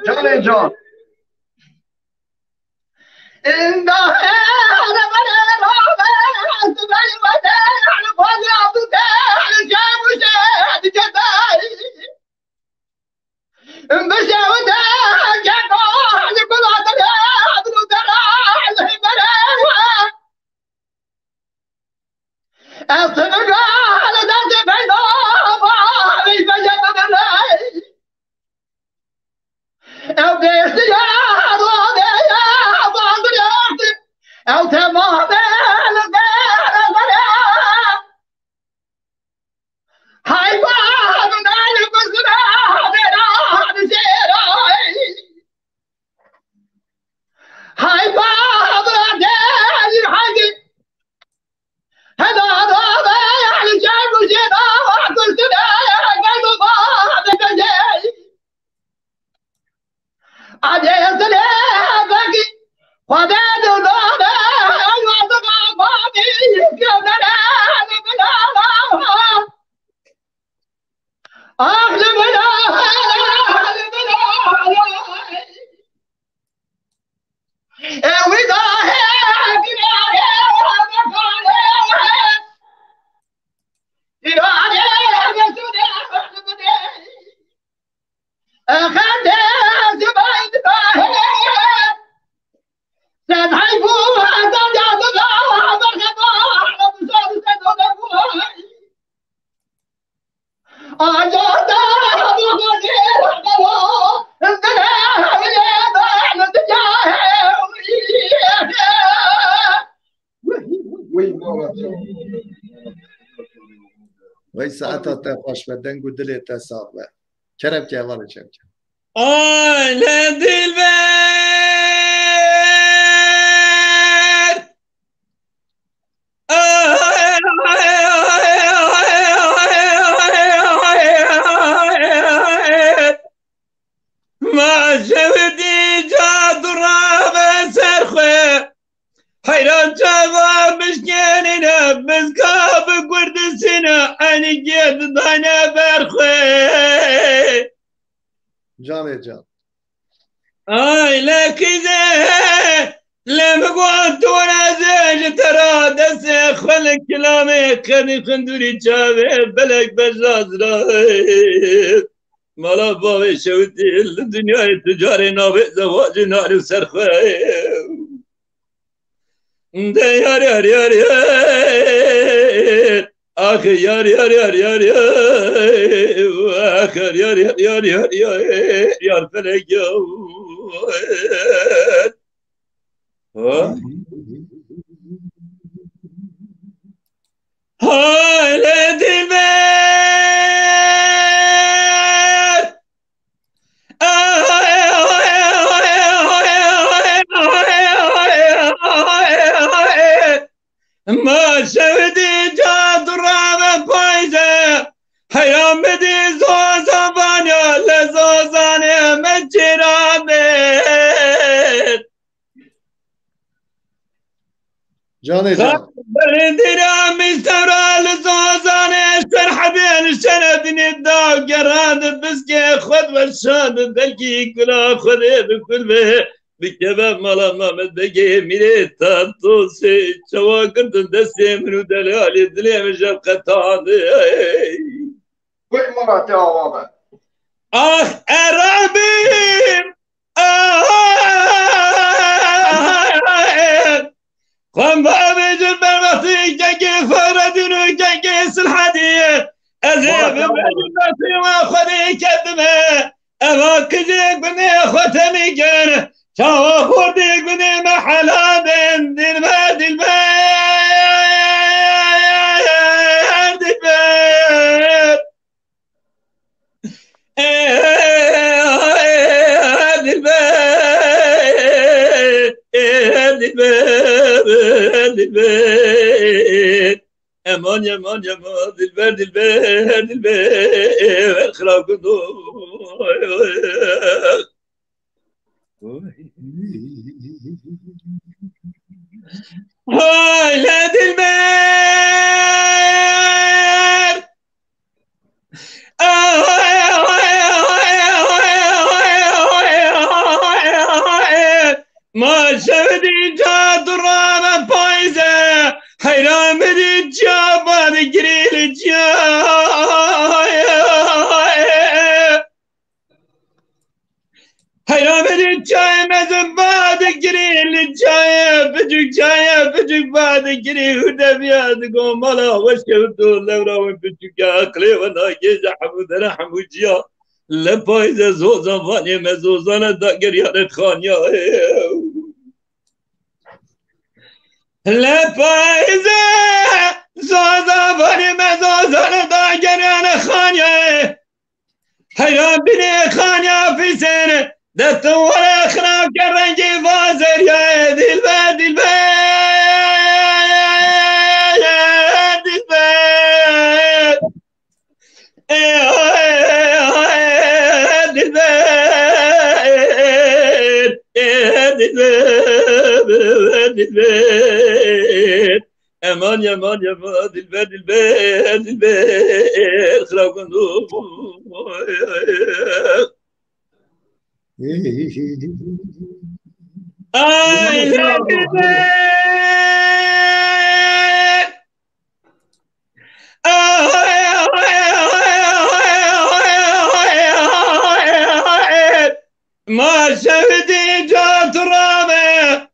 Johnny John. وی ساعتا تا خوش بدنگ و دلی تا صاحبه کرم که اول چم آی لدلبر ما شودی جاد راب سرخه حیران جواب مشکنینا بزکاب گردسینا انی گید دانا برخه جان جان آی لکیزه لمگوان تو نازج ترا دست خل کلامه کنی خندوری چاوه بلک بجاز را مالا باوی شوتی دنیای تجاری نابه زواج نارو سرخه ده یار یار یار یار آخر یار یار یار یار یار آخر یار یار یار یار یار یار فلک یار های لدیمر ما شودی جاد رام پایزه حیام بدی زوزان بانیا لزوزانه مجرامه جان جان بردنا مستورا لزوزانه شرح بين شنبن الداو قراد بسكي خذ والشاد دلكي كلا خذي بكل به بكباب مالا مامد بقي ميري تاتوسي شوا كنت دسي منو دلالي دلي مجاب قطاني كل مرة تعوض اخ ارابي قم بابي جبر مطيق جاكي فردنو جاكي سلحدية أزيب بجبتي وخذي كدمه أما كزيك بني ختمي جانه شاوا خورديك بني محلا بين دين ما دين ما dilber dilber Eman yaman yaman dilber dilber dilber Kıravgıdu Hayla dilber ما شودی جا درام پایزه حیرام دی جا باد گریل جا حیرام دی جای مزم باد گریل جای بجوک باد گری هده بیاد گو مالا وشکوتو لورا و بجوک اقلی و ناگیج حمود رحمو جیا لپایزه زوزان وانی مزوزان دا گریارت خانیا لپایزه زوزان وانی مزوزان دا گریان خانیا حیران بینی خانیا فیسن دستور اخناب کرنگی وازریا دلبر امان yaman dilber Kıravgındu Ay dilber ما شهدي جات رامه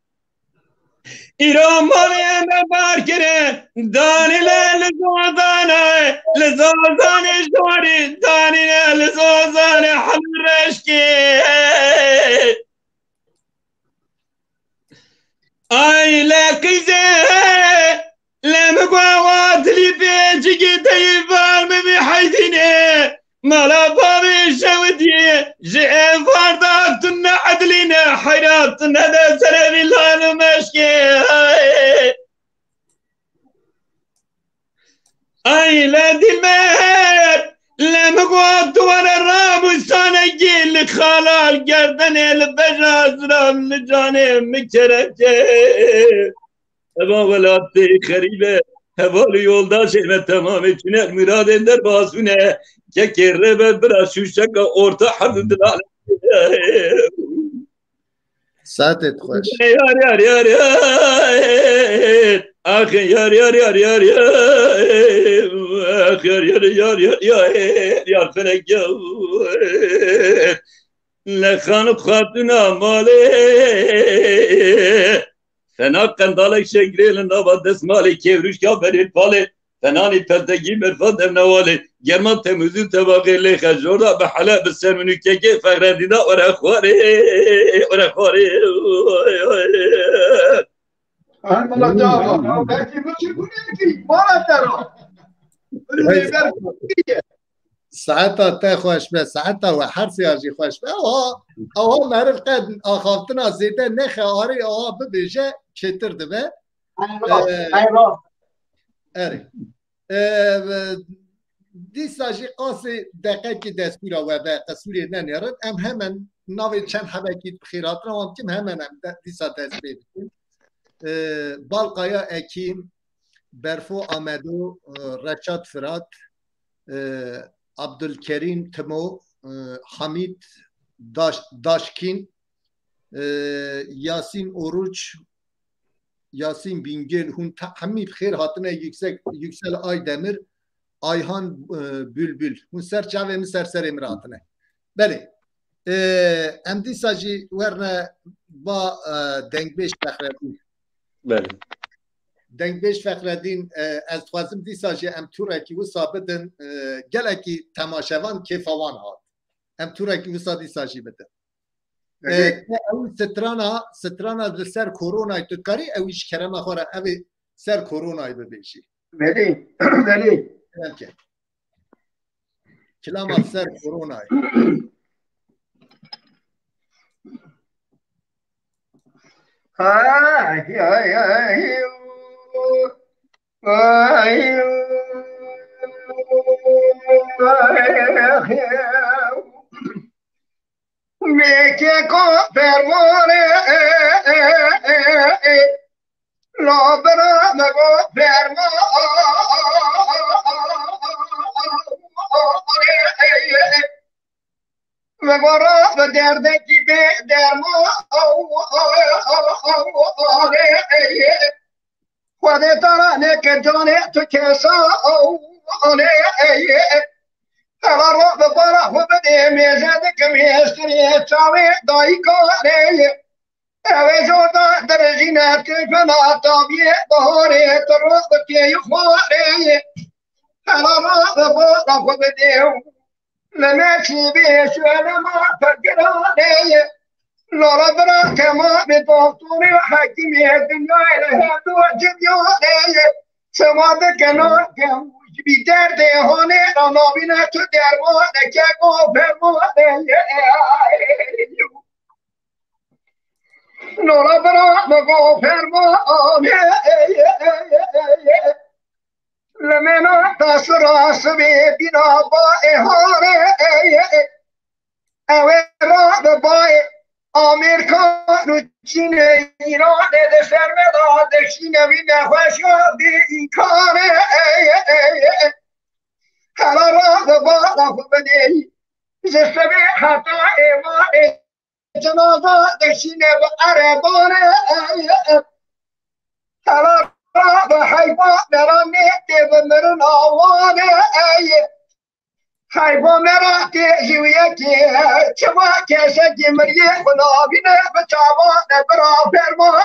إيراماني مباركره داني لزوزانه لزوزانه شوري داني لزوزانه حمر رشكي أي لكيزه لمقاوات لي بيجي تيفار مبي حيدينه مالا بابي شودي جئ فارداتنا عدلنا حيراتنا دا سلام الله مشكي اي لا دلمر لما قوات وانا الرابوستان اجيل لك خلال قردني البجاز رام لجاني مكتركي ابا ولاتي خريبه Havalı yoldaş elime tamam içine mürad eder basune kekere ve biraz şu şaka orta hardıdır ساعتت خوش yar ah yar ah yar felek ya lekhanıp hatuna male Fena kandalek şegrelin ava desmali kevruş ya veril pali Fenani peltegi merfad emnavali German temüzü tebağili khajorda behala besermenü keke fagredida ora khwari Armala cevap. Belki bu çıkıyor ki bana dero. ساعتا تا خوش به ساعتا و هر سیاجی خوش به آها معرف قد آخافتنا زیده نخه آری آها ببیجه چطور دبه اری دی ساجی قاسی دقیقه که دستورا و به قصوری ننیرد ام همین ناوی چند حبکی بخیراتنا و هم همین هم دی سا دست بیدیم بالقایا اکیم برفو آمدو رشاد فرات عبدالکریم تمو حمید داشکین یاسین اوروچ یاسین بینگل هون همین خیر هاتنه yüksel Aydemir Ayhan Bülbül هون سر چاوه می سر امراتنه بله امدی ساجی ورنه با دنگبیش بخردین بله دنگبیش فخردین از خوازم دی ساجی ام تورکی و ثابتن گلکی تماشاوان کیفوان هات ام تورکی و سادی ساجی بدن او سترانا در سر کرونا تکاری اویش کرم خوره اوی سر کرونا ببیشی بله کلام سر کرونا Ay, ay, ay, ay, me que con fervore lo bramo fermo ve gora derde gibi dermo خود ترانه که جانه تو کسا هلا رو ببارا خو بده میزد که میستری چاوی دایی کاره اوه جودا در زینت که فنا تابیه بهاره ترو بکی خواره هلا رو ببارا خو بده لما چی بیشو لما فکرانه لورا برا كما بدكتور حكيم الدنيا له دو جميع سماد كنا كم بيدرد هون انا بينا تو درما نكو فرما لورا برا نكو فرما لمنا تسرا سبي بنا با هون اوه باي آمریکا و چین ایران ده سرمدا دشتی نوی نخوشا بی این کاره حالا را بالا بده زستبه حتی ایوان جنازه دشتی نوی عربانه حالا را به حیبان نرانه ده بمرن آوانه حیبان مرا که جویه که چما کسه که مریه خدا بینه بچاوانه برا فرمانه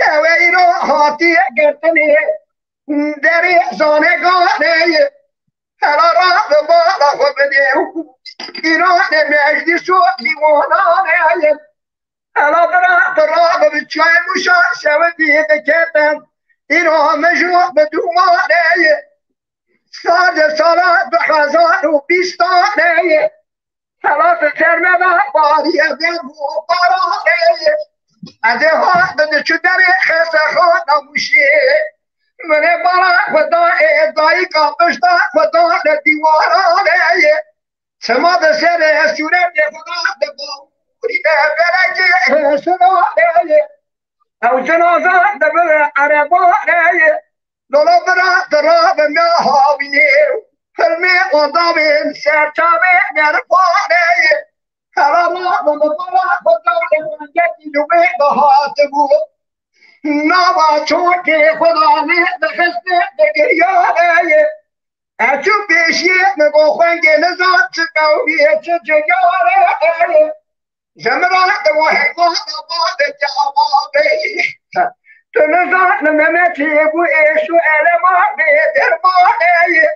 اوه ایرو حاطی گرتنی دری زانگانه هلا را بالا خود بده ایران مجلس و دیوانانه هلا برا بچای موشا شودی بکتن اینا مجموع بدومانه سال سالات بحزار و بیستانه سلات ترمه باری ازم و بارانه از ها بده چو در خسته خود نموشه منه بارا خدا ادایی کابشتا خدا دیوارانه سما ده سر سوره ده خدا ده بوری ده برگه سنانه او جنازه دبر عربانه لولا برا دراب میهاوینه فرمی قضاوین سرچاوه نرفانه هلا ما بمبارا خدا لمنجتی جوه بهاتبو نابا چوکی خدا نه دخسته دگریانه اچو پیشیه نگو خوانگه نزاد چکاویه چه جگاره جمرات وحيوان بعد جوابي تنزع نمتي ابو ايش والما بيدر مالي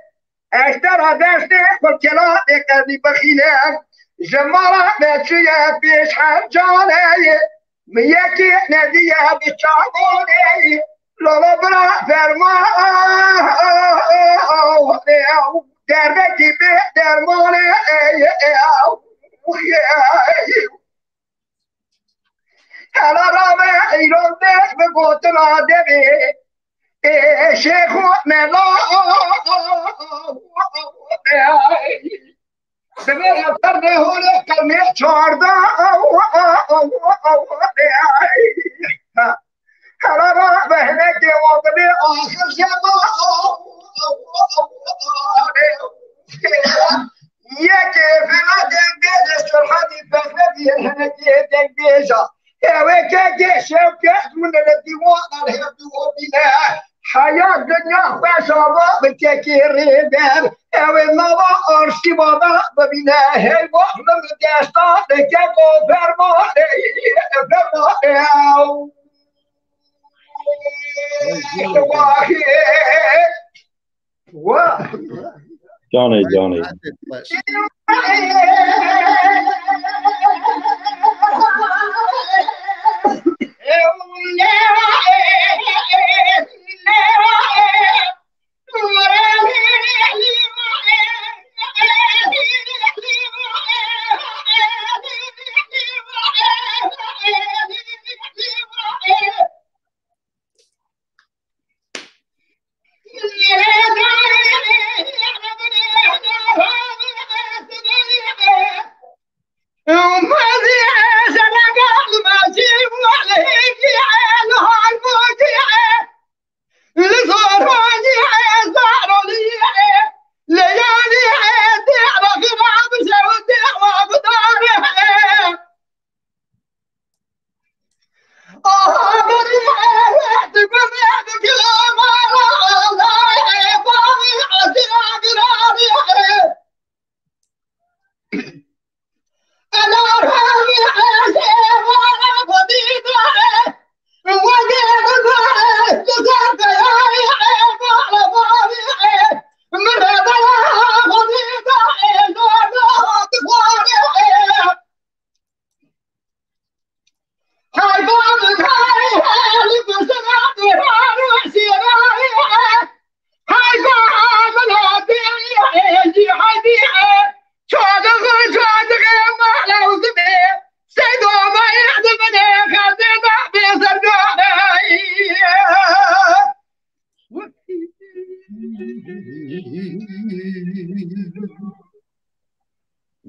اشترى دستي وكلاتي قدي بخيلان جمرات نتشيا بيش حرجاني ميكي نديا بشعبوني لولا برا فرما دربكي بيدر مالي حالا رابع ایران ده به گوتن آدمی شیخ ملا سبیل افتر ده هوله کلمه چارده حالا رابع هنه که واقعی آخر شما یکی فلا دنگیز سرحدی فخردی هنه که دنگیزا اوه که شوکت من الديوان الهبدو بنا حياة دنيا خشابة بتكيري بر اوه نوا ارشي بابا ببنا هي وحنا مديستا لكيكو فرماني Johnny.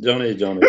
جانه جانه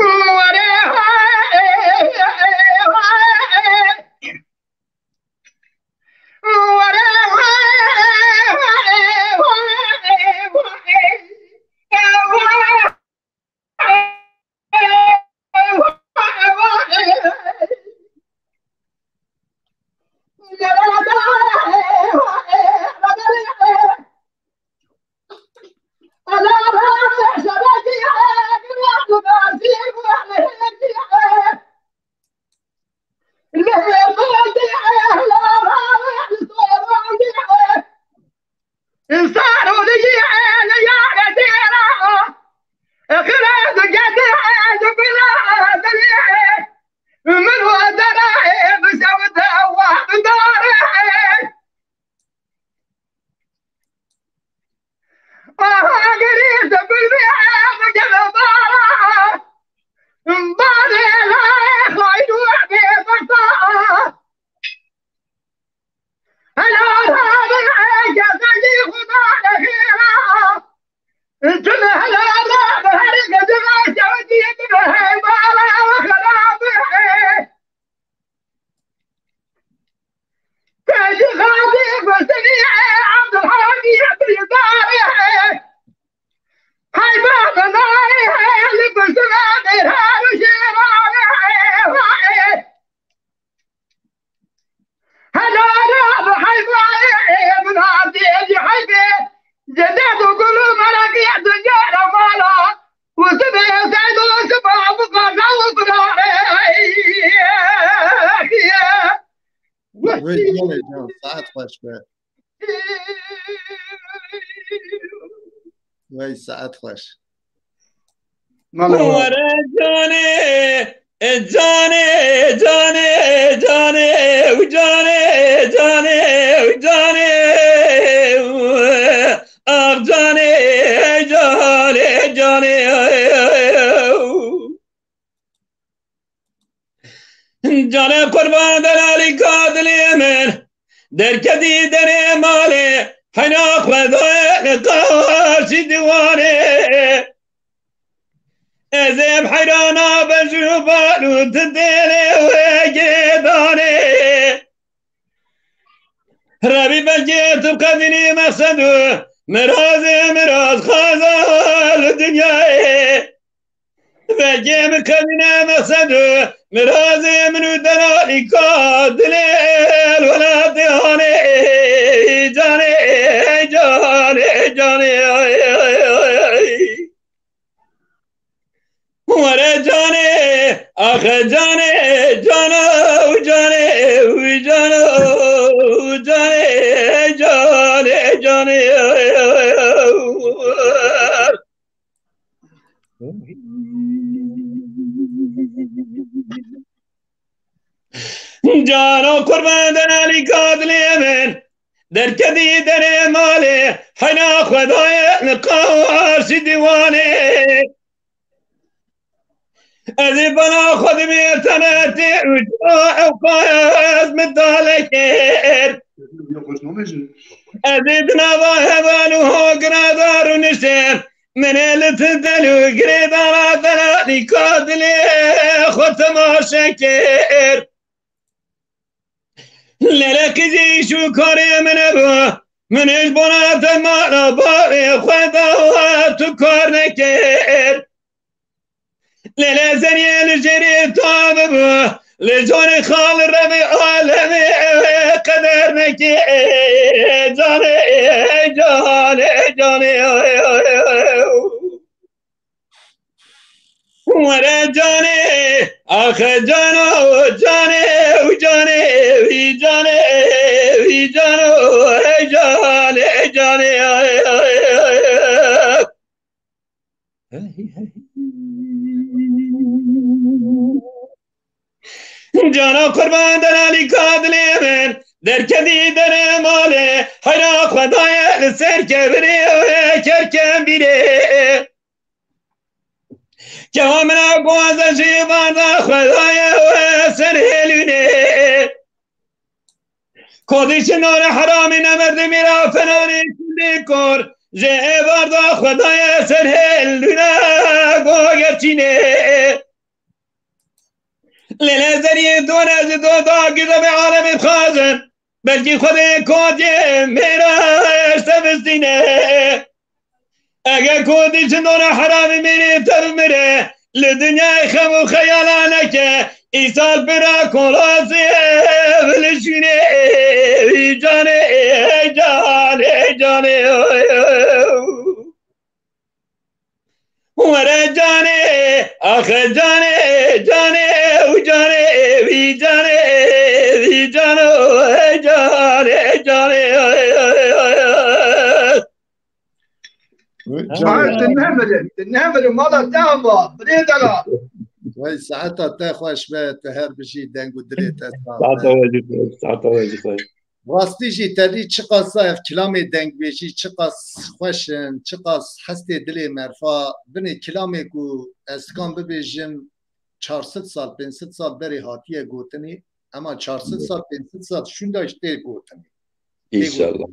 ساعت خوش به وای ساعت خوش وره جانه جانه جانه جانه و جانه جانه و جانه آخ جانه جانه جانه جانه قربان دلالی کادلی من در کدی در ماله حنا خدای نقاشی دیوانه ازم حیرانا بجوبان و تدیره و گیدانه ربی بلگیت و قدنی مقصد و مراز خازال دنیای بلگی مقدنی مقصد و مراز منو دلالی کادلیل ولا دیانه جانه جانه جانه وره جانه آخ جانه جانه و جانه و جانه و جانه جانه جانه جانو قربان دلالی کادلی من در کدی در ماله حنا خدای نقاشی دیوانه ازی بنا خود میتنتی رجوع و قایز مدالکر ازی دنوا هبالو ها گنادار و نشتر من التدلو گریدارا دلالی کادلی خود تماشکر للکی جیشو کاری من با منش بنات مانا باری خدا تو کار نکر للزني الجري طاب لجون خال ربي عالمي قدر نكي جاني جاني جاني ورا جاني اخ جانو جاني وجاني في جاني في جانو جاني جاني جانا قربان دلالی کادلی من در کدی در ماله حیرا خدای سر کبری و کرکم بیره که همنا گوازشی باردا خدای و سر هلونه کدیش نار حرامی نمرد میرا فنانی کلی کر جبردا خدای سرهل لنا گوگرچینه لنظری دون از دو دا گذب عالم بخازن بلکه خود کودی میرا اشتبستینه اگر کودی چندون حرامی میری تب میره لدنیای خم و خیالانه که ایسال برا کلاسی بلشونه ای جانه ای جانه ای جانه ورا جانه آخر جانه جانه و جانه وی جانه وی جانه جانه جانه تنهمل مالا تاما بريدلا وای ساعتا تا خوش به تهر بشی دنگ و دلیت ساعتا واجد راستی جی تدی چه قصه اف کلام دنگ بیشی چه قص خوشن چه قص هستی دلی مرفا بنی کلامی کو اسکان ببیجم 400 سال 500 سال بری هاتیه گوتنی اما 400 سال 500 سال شون داشته گوتنی انشالله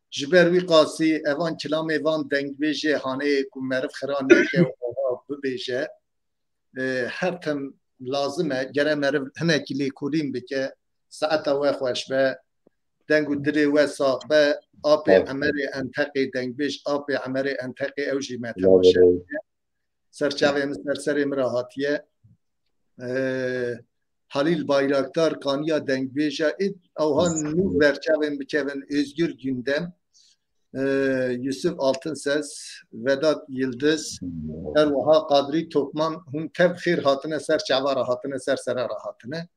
جبر وی قاسی اوان کلام اوان دنگ بیجه هانه کو مرف خرانه که ببیجه هر تم لازمه گره مرف هنه کلی کوریم بکه ساعتا و خوش به دنگ و دری و ساق به آب عمری انتقی دنگ بیش آب عمری انتقی اوجی متماشه سرچاوه مستر سر مراحاتیه Halil Bayraktar Kanya Denkbeşa Avhan Nur Berçavin Bikevin Özgür Gündem Yusuf Altınses Vedat Yıldız Ervaha Kadri Tokman Hun tev xir hatine ser çavara hatine ser serara hatine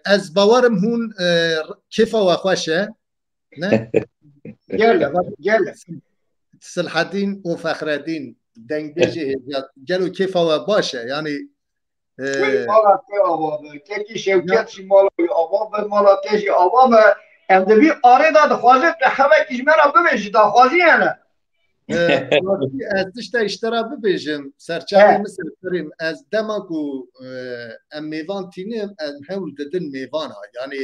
Ez bavarım hun kifa ve xoşe ne? Gel Sılhadin o Fahreddin Denkbeşi gelo kifa ve başe yani مالا تی آوا که شوکت شی مالا آوا به مالا تیجی آوا به امدبی آره داد خوازه که همه کشمه ببیشی دا خوازی هنه از دشته اشترا ببیشم سرچاوه مثل کریم از دماغو ام میوان تینیم از هول ددن میوان ها یعنی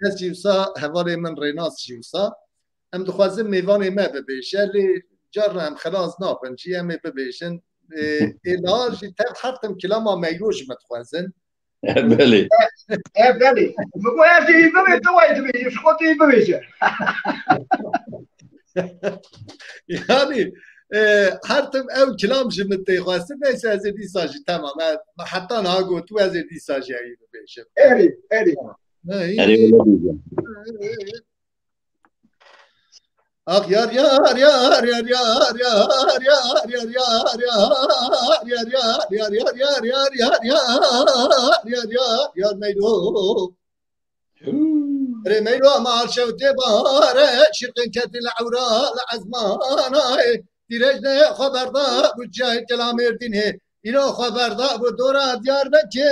از جیوسا حوالی من ریناس جیوسا ام دخوازم میوان ما ببیشه لی جر هم خلاص ناپن چی هم ببیشن علاج تب حتم کلاما میروش متخوازن بله بله مگو ازی ببیشه دوایت ببیشه شخوطی ببیشه yani حتم او کلام جمتی خواسته بیسه از دیساجی تمام حتی ناگو تو از دیساجی هایی ببیشه اری Ak yar yar yar yar yar yar yar yar yar yar yar yar yar yar yar yar yar yar meydo re meydo mal şevte bahare şirkin ketil avra azmana direjne haberda bu cahil kelam erdine ilo haberda bu dora diyar beke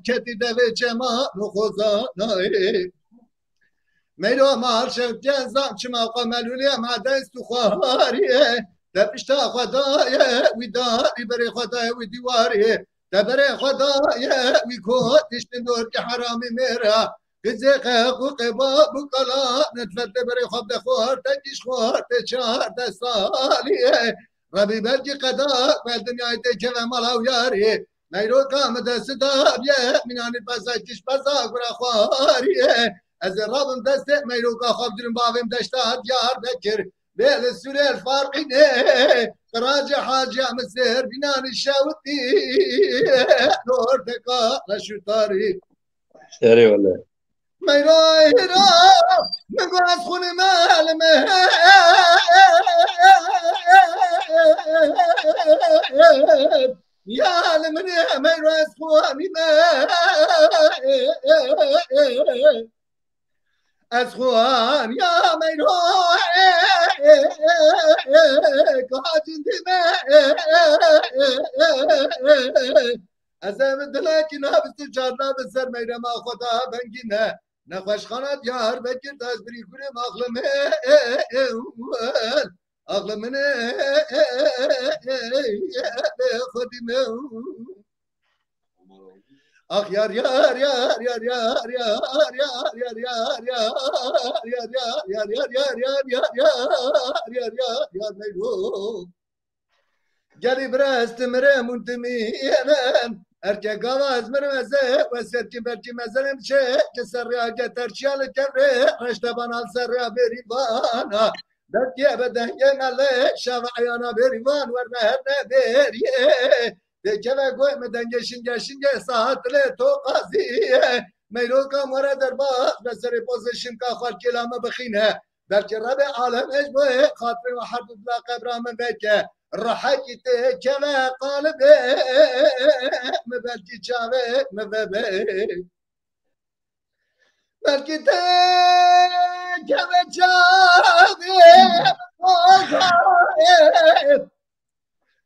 keti deve cema nukhozana میرو مال شد جزام چما قملولی ما دست خواره دبشت خدای وی داری بری خدای وی دیواری دبر خدای وی کوتش نور که حرامی میرا قزق قبا بکلا نتفت بری خب دخوار تکیش خوار تچار دستالیه ربی بلگی قدا بل دنیای تکه و ملاو یاری میرو کام دست دابیه منانی بزاکیش بزاک برا خواریه از رابم دست میروکا خواب درم باویم دشتاد یار بکر بیل سوره الفارقی نه قراج حاجه مسهر بینان الشاوتی نور دکا لشو تاری اری والله میرای را مگو از خون مالمه یا لمنه میرو از خونی از خوان یا میرو کاجین دیمه از ام دلکی نابست جارنا بسر میرم خدا بنگینه نخوش خانت یار بکر دست بری کنم اغلمه اغلمنه خودیمه Ah yar yar yar yar yar yar yar yar yar yar yar yar yar yar yar yar yar yar yar meylo geli brest mire muntemiyenen erkek avaz mirmeze ve serki berki mezelim çe keserya geter çiyalı kevre reşte banal serya berivana belki ebeden genelde şavayana berivan verme herne beriye Dekeve koymadan geçin saatle tokaziye meylo kamera derbaz beseri pozisyon ka xal kelame bخine belki Rabbi alem ecbe hatri ve harbi la kabramın belki rahat keve kalbe belki çave mebebe belki de keve çave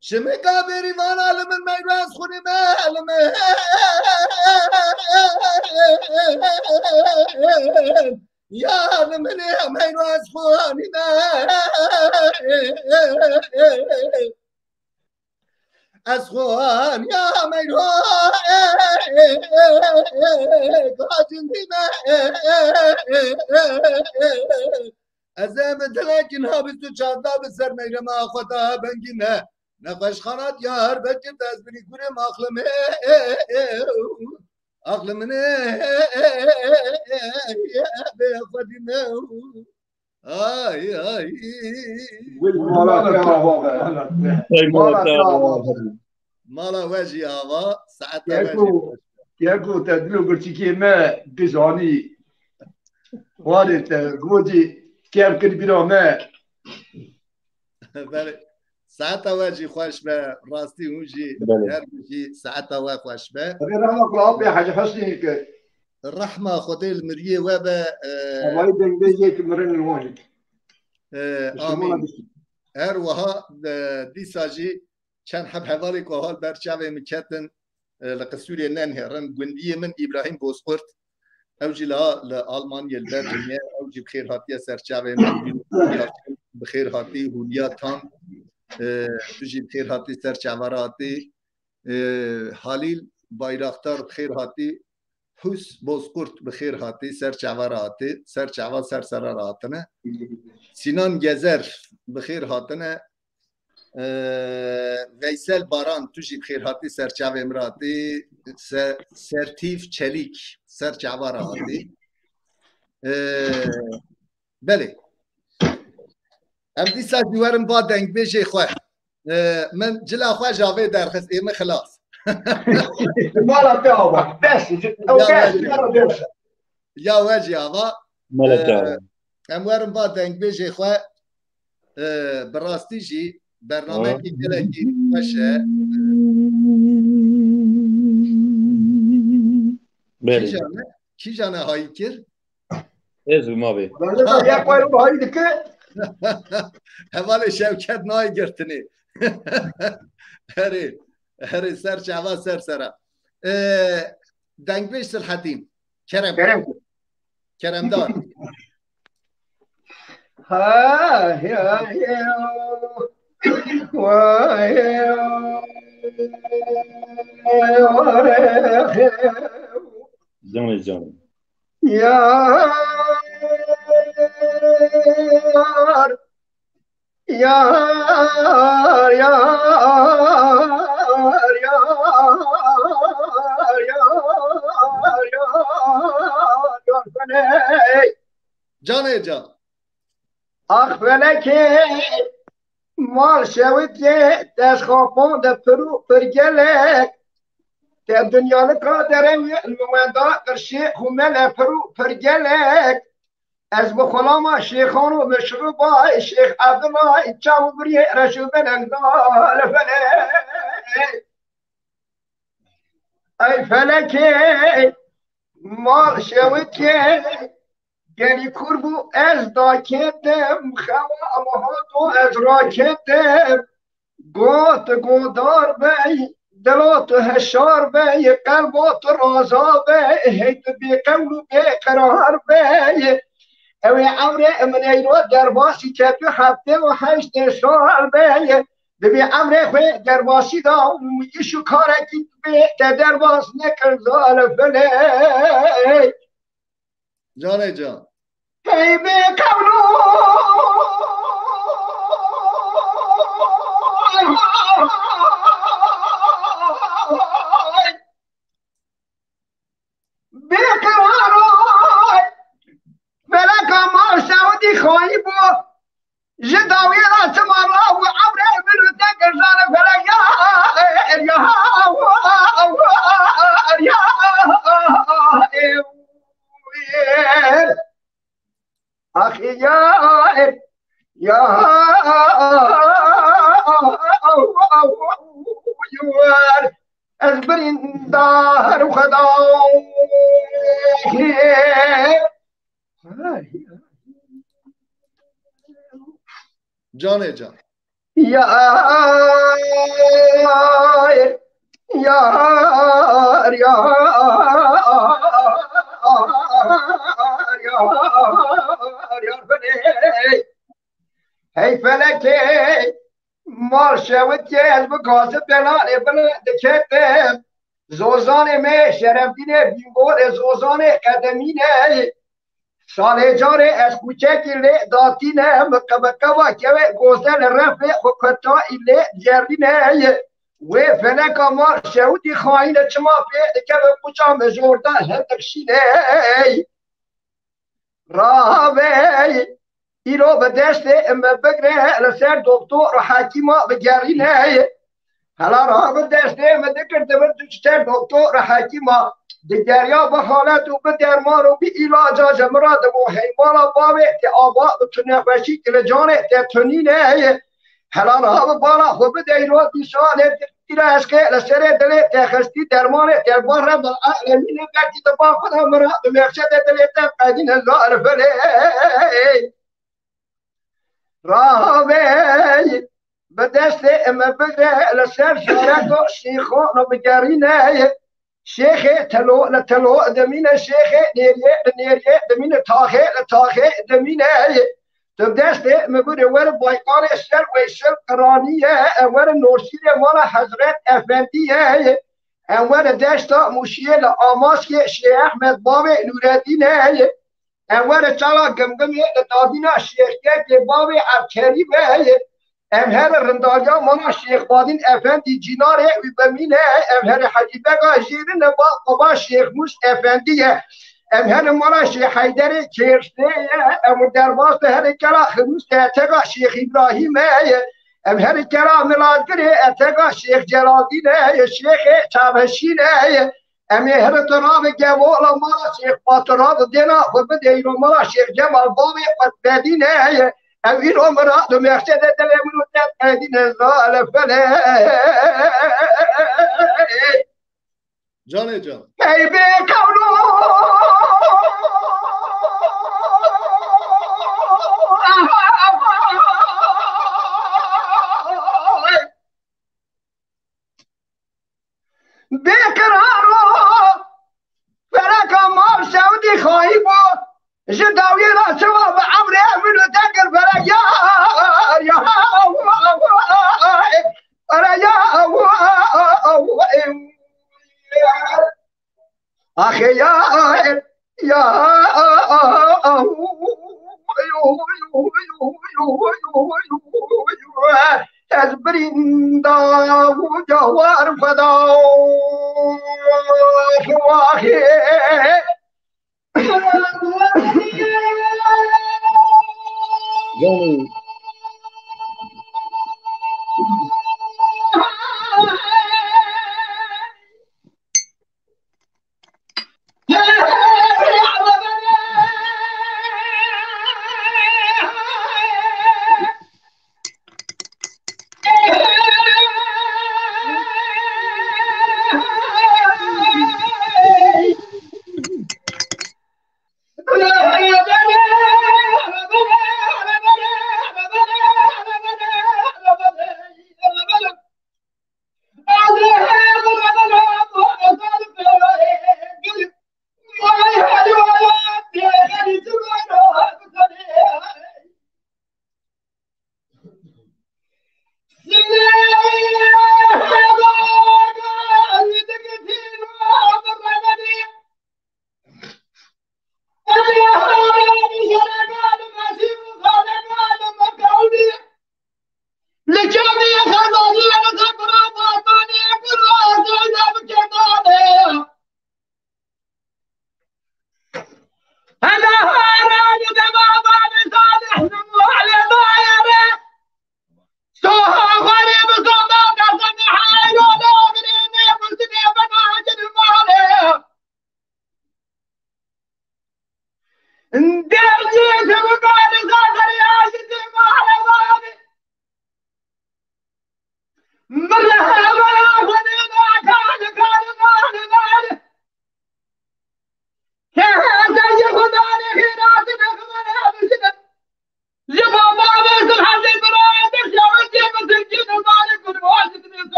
شمی کابری وان علم میراث خونی معلم یا علم میراث خونی از خوان یا میراث کاتندی از مدلکن ها بیستو چاندا بسر میرم آخوتا بنگینه نقش خانات یار بچه تزبری کنم aklımı ne be Fadime ay ay mala veci hava saat Yego tedbir gurtiki me bizani varit godi kem kir birame بله ساعت وجی خوش به راستی اونجی هر بجی ساعت و خوش به رحمه الله به حاج حسنی که رحمه خدای المریه و به وای دنگه یک مرن الواجد آمین هر وها دی ساجی چند حب حوالی که حال برچاوه مکتن لقصوری ننهرن گندی من ابراهیم بوسقرت اوجی لآلمانیا البرجمية اوجی بخیر هاتیه سرچاوه من بخیر هاتی هولیا تان توجی بخیر هاتی سرچاوراتی حالیل بایراختار بخیر هاتی حس بوسقرت بخیر هاتی سرچاوراتی سرچاوا سرسراراتنه سینان گزر بخیر هاتنه ویسل باران توجی بخیر هاتی سرچاوه امراتی سرتیف چلیک سرچاوراتی بله ام دیسا دیوارم با دنگ بیجی خواه من جلا خواه جاوه درخص ایمه خلاص مالا تاوبا بس یا وجی آوا ام وارم با دنگ بیجی خواه براستی جی برنامه کی گلکی باشه کی جانه هایی کر Ez mavi. Ya koyun haydi ki Hevali Şevket nayı girtini. Heri ser çava ser sera. Dengbeş Sırhatim. Keremdar. ha ya Canı canım. Yar yar yar Canı can. Ah feleke mal şevitye teşkapon de peru pergelek te dünyalı kaderem numada karşı humele peru pergelek ez bu kolama şeyhanu meşruba şeyh Abdullah çavburi reşuben engdal felek ay feleke mal şevitye geli kurbu ez daketem xava amahato ez raketem got godar bey دلات هشار بی قلبات رازا بی هیت بی قول بی قرار بی اوی عمر من ایرو در باسی که تو هفته و هشت سال بی دبی امر خوی درباسی دا ایشو کارکی به درباس نکرد زال فلی جان جان هی به کولو بقرارای فلک ما سعودی خواهی بود جداوی را تمارا و عبر منو تکر زار فلک اخی یا از بریندار و خدا جان جان یا هی فلکه مال شود که از بگازه بلانه دکتم زوزان می شرفدینه بیمبور زوزان قدمینه سال جاره از کوچکی لی داتینه مقبقبا که گوزن رفع خوکتا ایلی جردینه و فلک مال شودی خواهینه چما پید که بکوچا مجورده هندکشینه راوی ایرو به دست بگره لسر دکتر حکیما بگرینه هلا را به دست دکر دبر دوچتر دکتر حکیما دیگریا به حالت و به درمان و به علاجا جمراد و حیمالا باوی تی آبا بتونه بشی که جانه تی تنینه هلا را به بالا خوب دیرو دیشانه تیره اشکه لسر دلی تی خستی درمانه تی بار رب العالمینه برکی دبا خدا مراد مرشد دلی تی قدین زار فلی راوی به دست بگره لسر شارت و شیخان و بگرینه شیخ تلو دمینه شیخ نیریه دمینه تاخه دمینه تو دست مبوده ور بایقان سر و سر قرانیه ور نورسیر مال حضرت افندیه ور دست موشیه لآماسک شیخ احمد باب نوردینه ور چالا گمگمی دادینا شیخ که باب عبکری به امهر رندالیا مانا شیخ بادین افندی جیناره و بمینه امهر حجیبه گا جیرین بابا شیخ موس افندیه امهر مانا شیخ حیدر کرشته امو درباس هر کلا خموس اتگا شیخ ابراهیمه امهر کلا ملادگری اتگا شیخ جلالدینه شیخ چابشینه امهر تراب گوولا مانا شیخ باتراب دینا خود دیرو مانا شیخ جمال بابی قطبدینه اویل عمره دو مرشد دلمونو تقدی نزال فله جان جان ای به کولو بقرارو فلک مار سعودی خواهی بود جداوی را سوا به عمره منو تکر برا یا اخی یا از بریندا و جوار فدا خواهی جان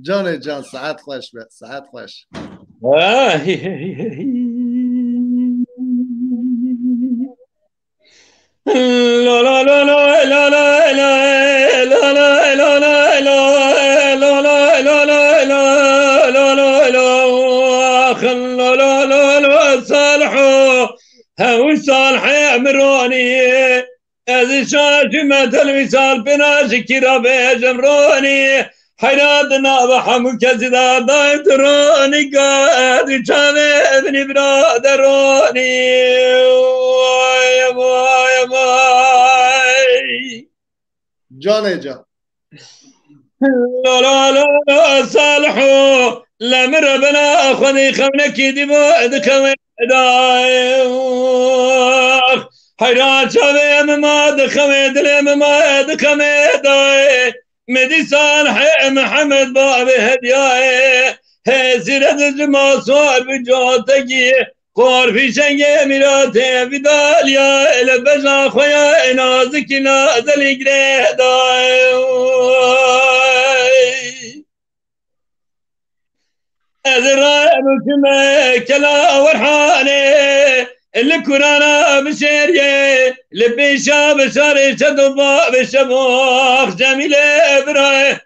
جان جان ساعت خوش به ساعت خوش لا لا لا لا لا لا لا لا لا لا لا لا لا لا لا لا لا لا صالحوا هو صالح امروني از شاجمة الوصال بناش كرابي جمروني حيراتنا بحمو كزدا دايتروني قاد شامي ابن برادروني واي واي واي جان جان لا لا لا لا صالحوا لا مر بنا اخذي خمنك دماء كم داي حيرات شامي ما دخمي دلم ما دخمي داي مدي صالح محمد بابي هدياي هزيرة الجمال صار بجوتكي قار في شنجي ميراتي بداليا لبجا خويا نازك نازل قريداي أذرا بكما كلا ورحاني اللي كرانا بشيري لبي شاب شاري شدوبا بشبوخ جميل إبراهيم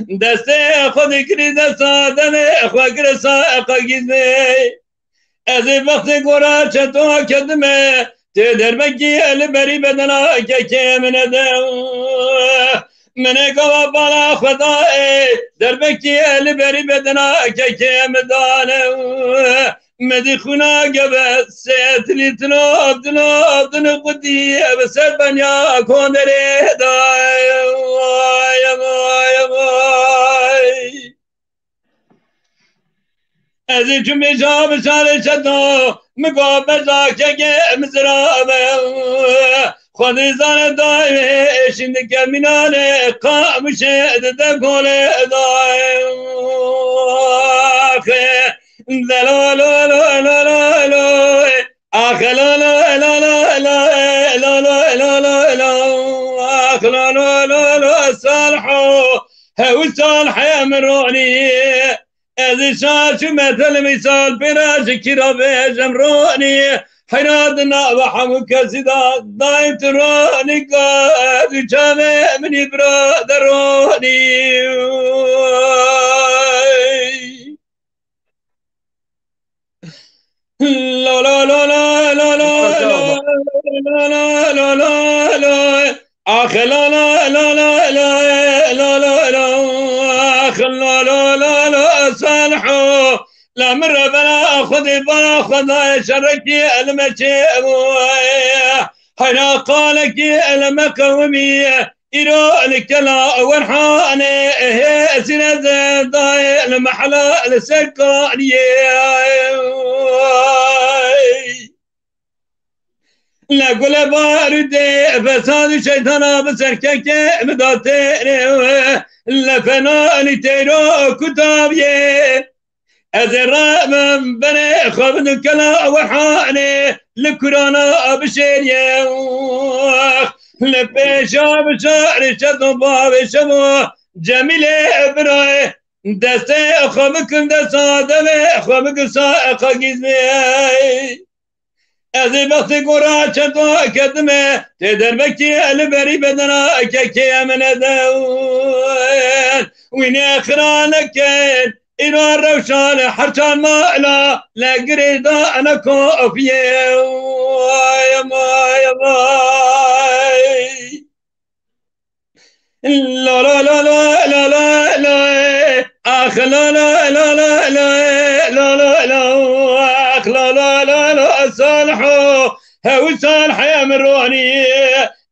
دستي خود كري دستا دمي أخوة كرسا أخوة جزمي أزي وقت قرار شتوها كدمي تدر بكي اللي بري بدنا كي من دو من قوى بالا خدائي دربكي اللي بري بدنا كي مدانو مدي خونا قبل سيتلي تنوب تنوب تنقدي بسد بنيا كوندري داي واي واي واي از چون میشم سال شدو مگو بزاکه مزرابه خودی زن دای شند کمینانه قامشه دکوله دای لا لا لا لا لا لا آخ لا لا لا لا لا لا لا لا لا لا آخ لا لا لا لا صالحو هو صالح يا مروني از شاش مثل مثال براش كرا جمروني حيرادنا وحمو كسيدا دايم تروني قاد جامع مني برادروني لا لا لا لا لا لا لا لا لا لا لا آخ لا لا لا لا لا لا لا لا آخ لا لا لا لا صالحو لا مر بلا خذي بلا خذا شركي المشي حنا قالك المكومي إيرانك لا ورحاني سنة ضاي المحلى السكانية لا قول باردي فساد شيطانا بسركك مداتيني لا فناني تيرو كتابيه از رامم بني خبن كلا وحاني لكرانا بشيريه لبيشا بشاري شدو بابي شمو جميلة براي دستي خبكم دستا دمي خبك سائقا قزمي ازي بختي قرا شدو كدمي تدر بكي البري بدنا ككي من دون وين اخرانكين إلى الروشان حرشان ما لا قريدا أنا كوفيه يا ماي يا ماي لا لا لا لا لا لا لا أخ لا لا لا لا لا لا لا لا أخ لا لا لا لا صالحو هو صالح يا مروني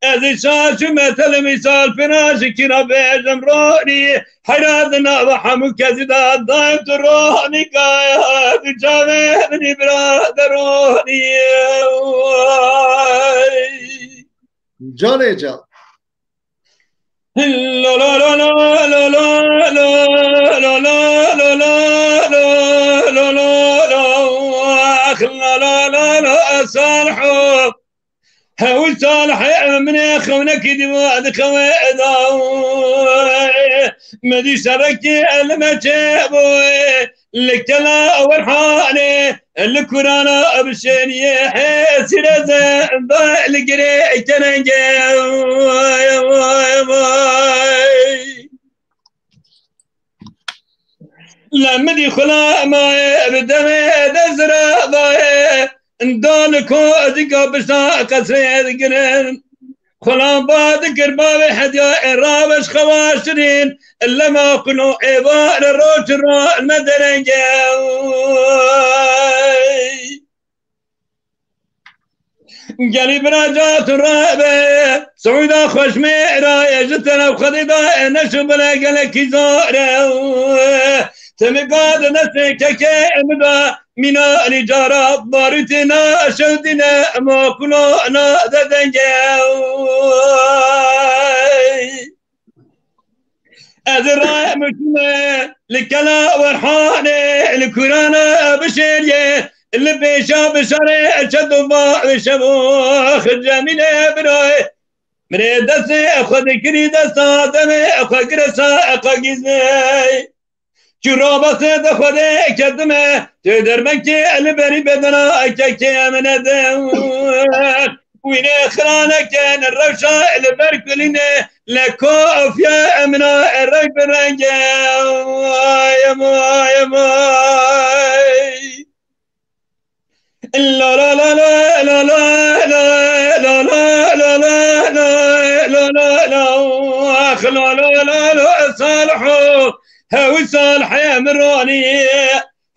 از شاش مثل مثال فراش كنا بجمروني حيرادنا وحمو كزيدا دايم تروني قايا جامع مني برادروني جاني جان لا لا لا لا لا لا لا لا لا لا لا لا لا لا لا صالحو هو صالح من اخونك دماد خويدا مدي شركي المجيبو لك لا ورحاني الكرانا بشيني حسن زين القري كننجي لما دي خلا ما بدمي دزرا ضاي دولكو دقا بشتا قصري ذقرين خلان بعد قرباب حديا الرابش خواشرين إلا ما كنوا عبار الروش الروح المدرنجي قالي براجات الرابع سعودا خوش ميرا يجتنا وخديدا نشب لك زاره تمقاد نسك كامدا من الجارة بارتنا شودنا ما كنا ذدنجا أذرا مجمع لكلا ورحاني الكرانا بشيريه اللي بيشا بشاري شدوا بشبوخ الجميلة براي من دسي أخذ كري دستا دمي أخذ كرسا أخذ جزمي شرابة دخوله كدمه تدر مكي البري بدنا كي من دون وين خلانك كان الروشة البركلينه لكوف يا امنا الرب رنجا يا ما يا ما لا لا لا لا لا لا لا لا لا لا لا لا لا لا خلا لا لا لا صالحو هو صالح يا مروني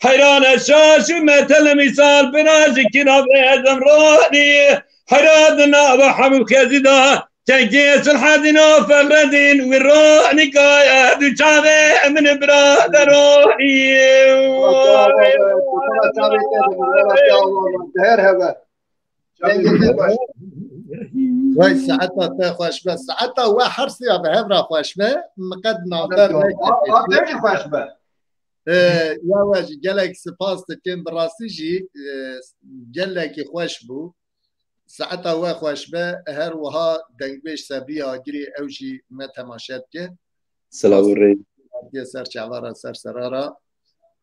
حيران الشاش مثل مثال بناجي كنا بيزم روني حيرادنا وحمو كزيدا تجي سلحادين وفردين والروح نكاية دو شابه من برادروحي وای ساعتا تا خوش به ساعتا و حرسی به هفرا خوش به مقد نامبر خوش یا واجی گلک سپاس تکن براستی جی گلکی خوش بو ساعتا و خوش به هر وها دنگبیش سبی آگری اوجی متماشد که سلام ری یه سر چوارا سر سرارا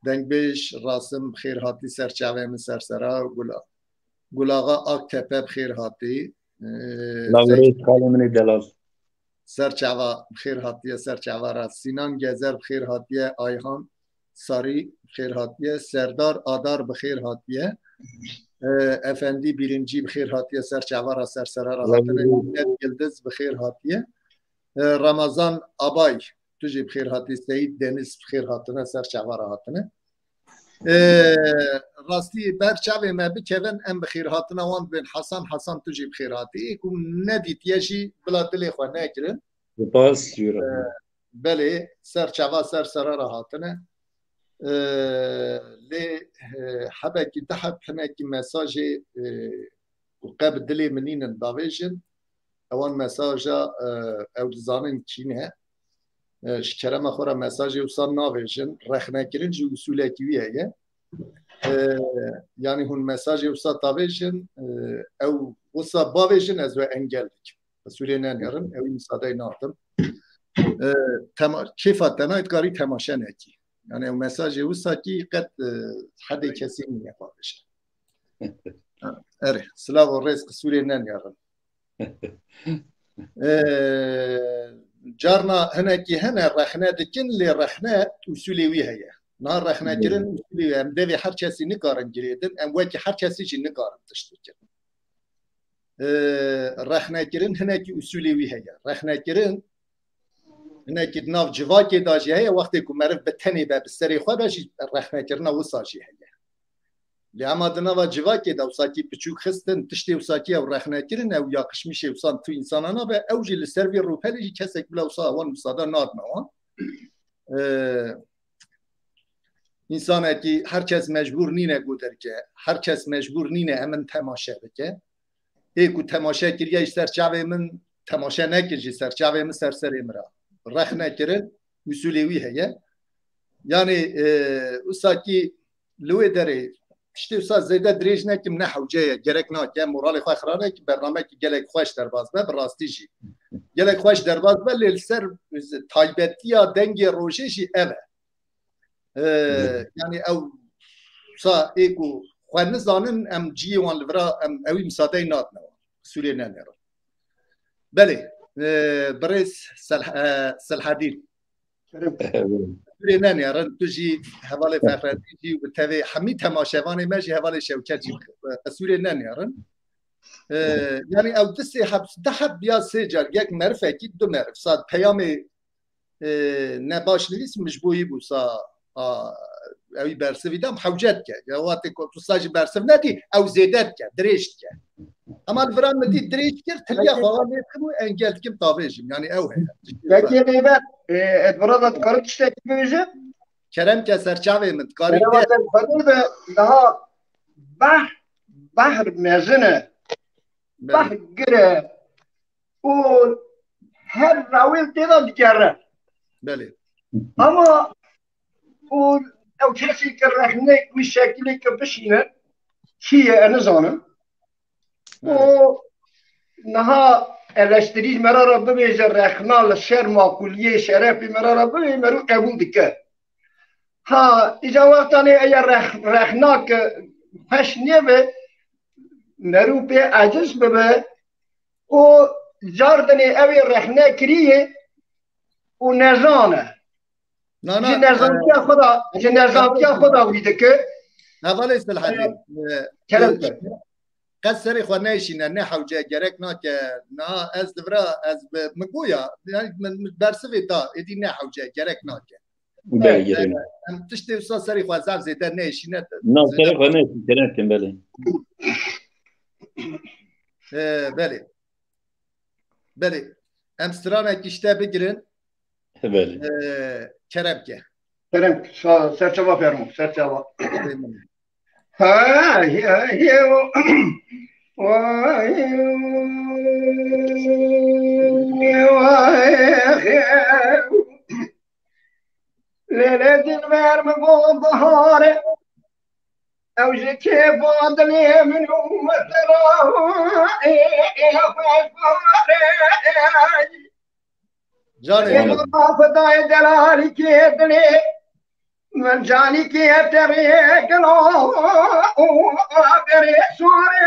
دنگبیش راسم بخیر هاتی سر چوه من سر سرا گلاغا آک تپه بخیر هاتی لاغری خاله من دلال سرچاوا بخیر هاتیه سرچاوا سینان گزر بخیر هاتیه آیهان ساری بخیر هاتیه سردار آدار بخیر هاتیه افندی بیرنجی بخیر هاتیه سرچاوا سرسرا هاتنه گلدز بخیر هاتیه رمضان آبای توجی بخیر هاتی سعید دنیس بخیر هاتنه سرچاوا هاتنه راستی برچاوی ما بکوین ام بخیر هاتنه وان بین حسن توجی بخیر هاتی که ندید یشی بلا دلی خواه نکرن باز جورا بله سرچاوا سرسرا هاتنه لی حبکی دحب حنکی مساج قبل دلی منین داویجن اوان مساجا او زانن چینه شکرم خورا مساج وصل ناویجن رخنه کرن جو اصوله کیویه یعنی هون مساج وصل تاویجن او وصل باویجن از و انگل اصولی ننیرن او مساده ناتم کیفات تنایت کاری تماشا نکی یعنی او مساج وصل کی قد حد کسی نمیخواد بشه اره سلام و رزق اصولی ننیرن جارنا هناكي هنا رخنا دكن لي رخنا وسوليوي هي نهار رخنا جرن وسوليوي ام دبي حركاسي نقارن جريدن ام واكي حركاسي جي نقارن تشتكن رخنا جرن هناكي وسوليوي هي رخنا جرن هناكي ناف جواكي داجي هي وقت يكون معرف بتني باب السري خو باش رخنا جرنا وصاجي هي لما دنا جواكي دا وساكي بچوك خستن تشتي وساكي او رخنا جرن او ياقش مشي وصان تو انسانانا به اوجي السيرفي روبالي كسك بلا وصا وان مصادا نادنا وان انسانه کی هر کس مجبور نینه گودر که هر کس مجبور نینه امن تماشا بکه ایکو تماشا کریه سرچاوه من تماشا نکرجی سرچاوه من سرسر امرا رخ نکرن مسئولیوی هیه یعنی اوساکی لوی داره پشتی اوسا زیده دریج نکم نه حوجه گرک ناکه مورالی خواه خرانه که برنامه که گلک خوش در باز به براستی جی گلک خوش در باز به لیل سر تایبتی یا دنگ روششی اوه یعنی او سا ایکو خواه نزانن ام جی وان لورا ام اوی مساده ناد نوا سوری ننیرا بله بريس سلحادين سوری ننیرا تو جی حوالی فخردی جی و تاوی همی تماشوانی ما جی حوالی شوکت جی سوری ننیرا یعنی او دستی حبس ده حب یا سه جار یک مرفه کی دو مرف ساد پیام نباش نویس مجبوعی بود سا اوی برسوی دام حوجت کرد یا وقتی که ساجی برسو ندی او زیدت کرد درشت کرد اما الفران ندی درشت کرد تلیا خواهان نیتخمو انگلت کم تابیشیم یعنی او هست یکی غیبت ادبرادت کارت تشتکی بویجه کرم که سرچاوه من کاری ده daha بحر مزنه بحر گره و هر راویل تیدا دکره بله اما او کسی که رخنه و شکلی که بشینه چیه نزانم و نها eleştirici merara bibêje rexna li şer makuliyê şerefê merara bibê meru qebûl dike. Ha îca wextanê eya rexna ki heş nêbe meru pê eciz bibe û car dinê evê rexne kiriye û nezane. Ji nezantiya xwe da wî dike. هذا الحديث Kerem قصري خنايشنا نحو جا جركنا كنا از دبرا از مقويا يعني من برسفي دا ادي نحو جا جركنا ك ام تشتي وصا سري خوازاف زيدا نيشنا نو سري خنايش جركن بله بله بله ام سترانه کشته بگیرن بله کربکه Kerem serçava fermo serçava. ليلة الغير مقوم بهاري أوجه كيف وضني من جاني فضاي دلالي كيدني من جاني كيف تريك لو بري سوري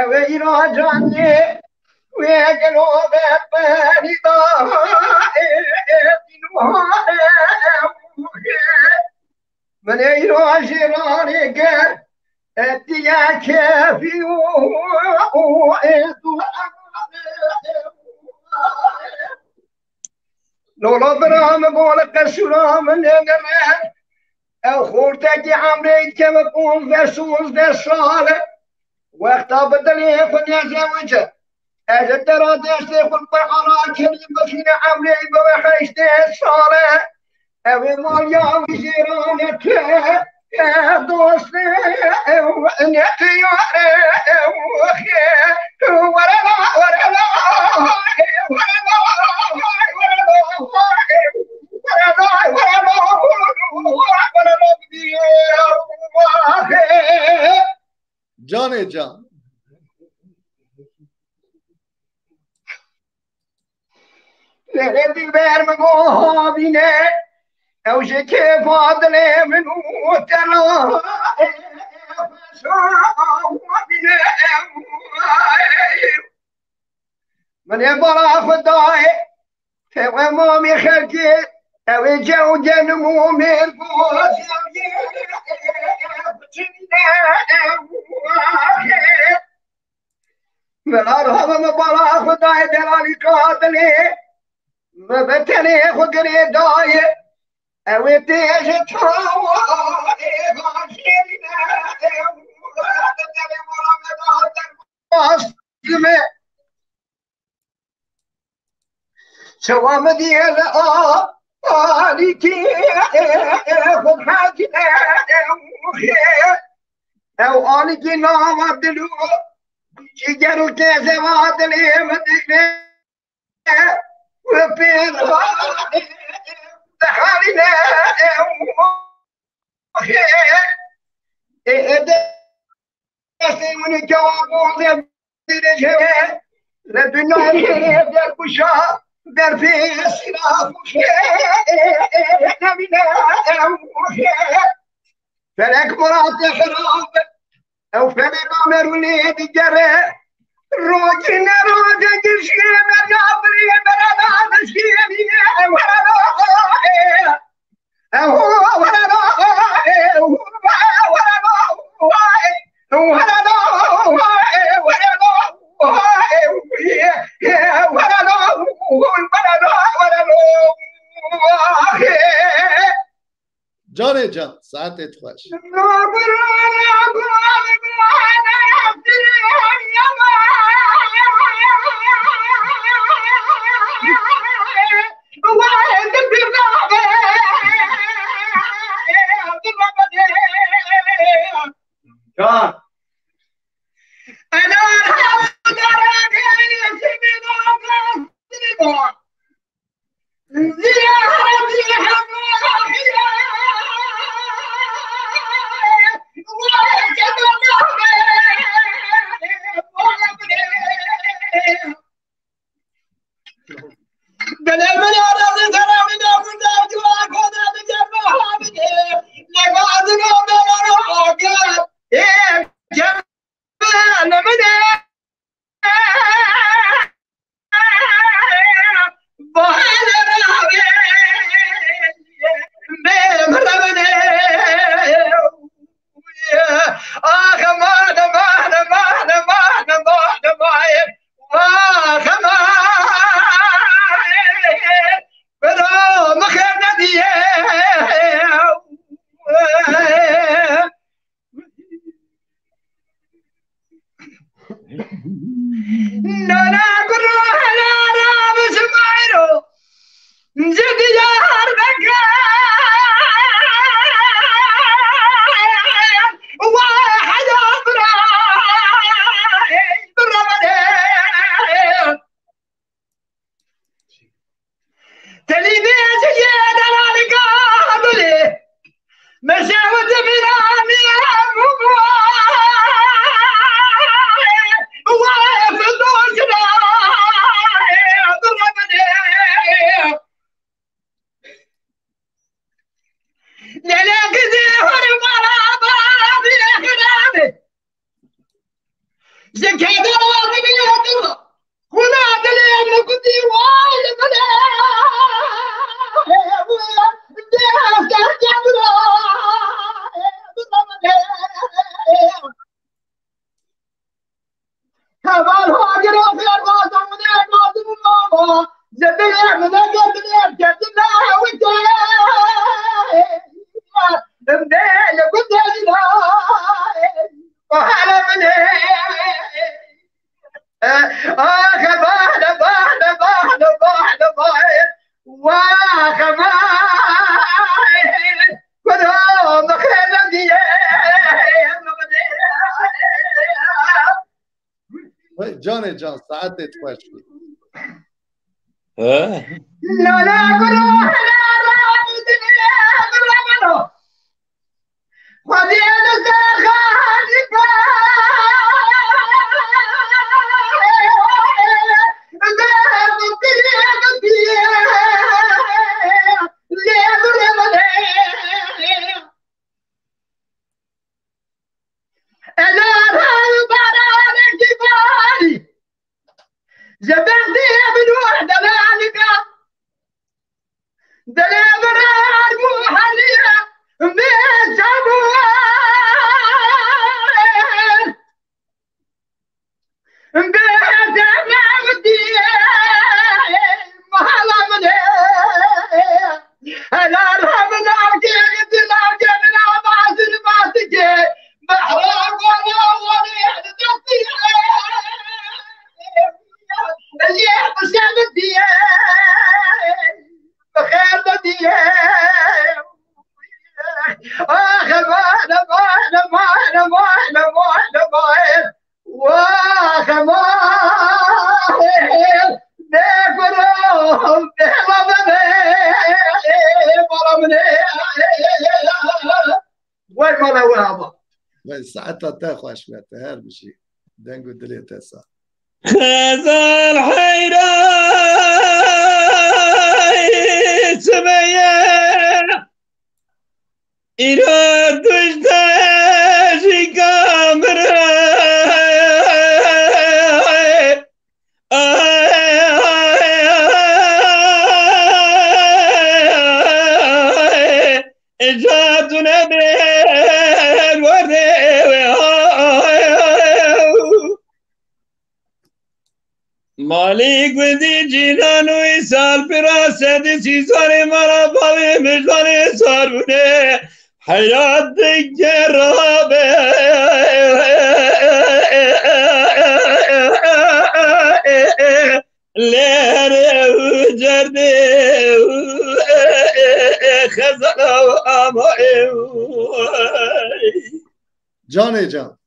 ويرا جاني ويقلو ببني من يرا جيراني قال اتيا كيفي لولا برام بولك السلام من نمر او خورتك عمري كما كون فرسوس در سالة وقتا بدلي فنيا زوجة اجل ترى داشتي خل بحران كلي بخينا عمري بوحيش در سالة اوي ماليا وزيرانك يا دوستي نقي جاني جان لهدي بير مقوها بينا او جكي فاضلي منو تلا من يبرا خداي في مامي خلقي او جوجة نمو من فوز من ارهب مبرا خداي دلالي قاتلي ما بتني خقري داي او تيجي تراوي سوا مدير آليكي خد حاجنا او آليكي نام عبدالو جيجرو كيسي وعدلي مدينة وبين دخلنا من الجواب درجة لدنا در بشا در في سلاف نبينا فلك مرات خراب او فلك عمر وليد جرى روجنا روجا جرشي من عبري برنا نشيني جاني جان ساعتت خوش جان ساعتت خوش بید لا لا قروح لا خذي نزل خالك جبرتي بنوح دلالك دلال محلية من جبوان بيت عمودي محلا مني أنا رحم ناركي ناركي ناركي ناركي بحرام ولا دستي اللي بسام الديان بخير الديان اخ ما واخ ما نفرهم وين ما لو بس ساعتها تاخوش بتهار بشي دنگو دلي تسا خزال حيرة سمية إرادش تاشي كامرة إجادنا بين وردي مالك ودي جنان ويسال براسد سيزار مرا باوي مجوان سارونه حيات جرابه لير وجرده خزنا وامائه جان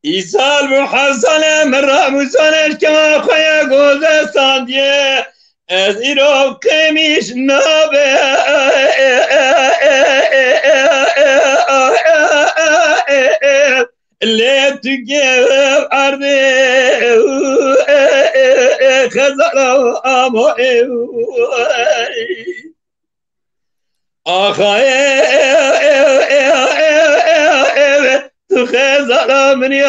ایسال محصل من را موسانش که خواه گذستان دیه از ایرو کمیش نابه لیت تو گیب عرده خزارو آمائه آخای تو خزارا منی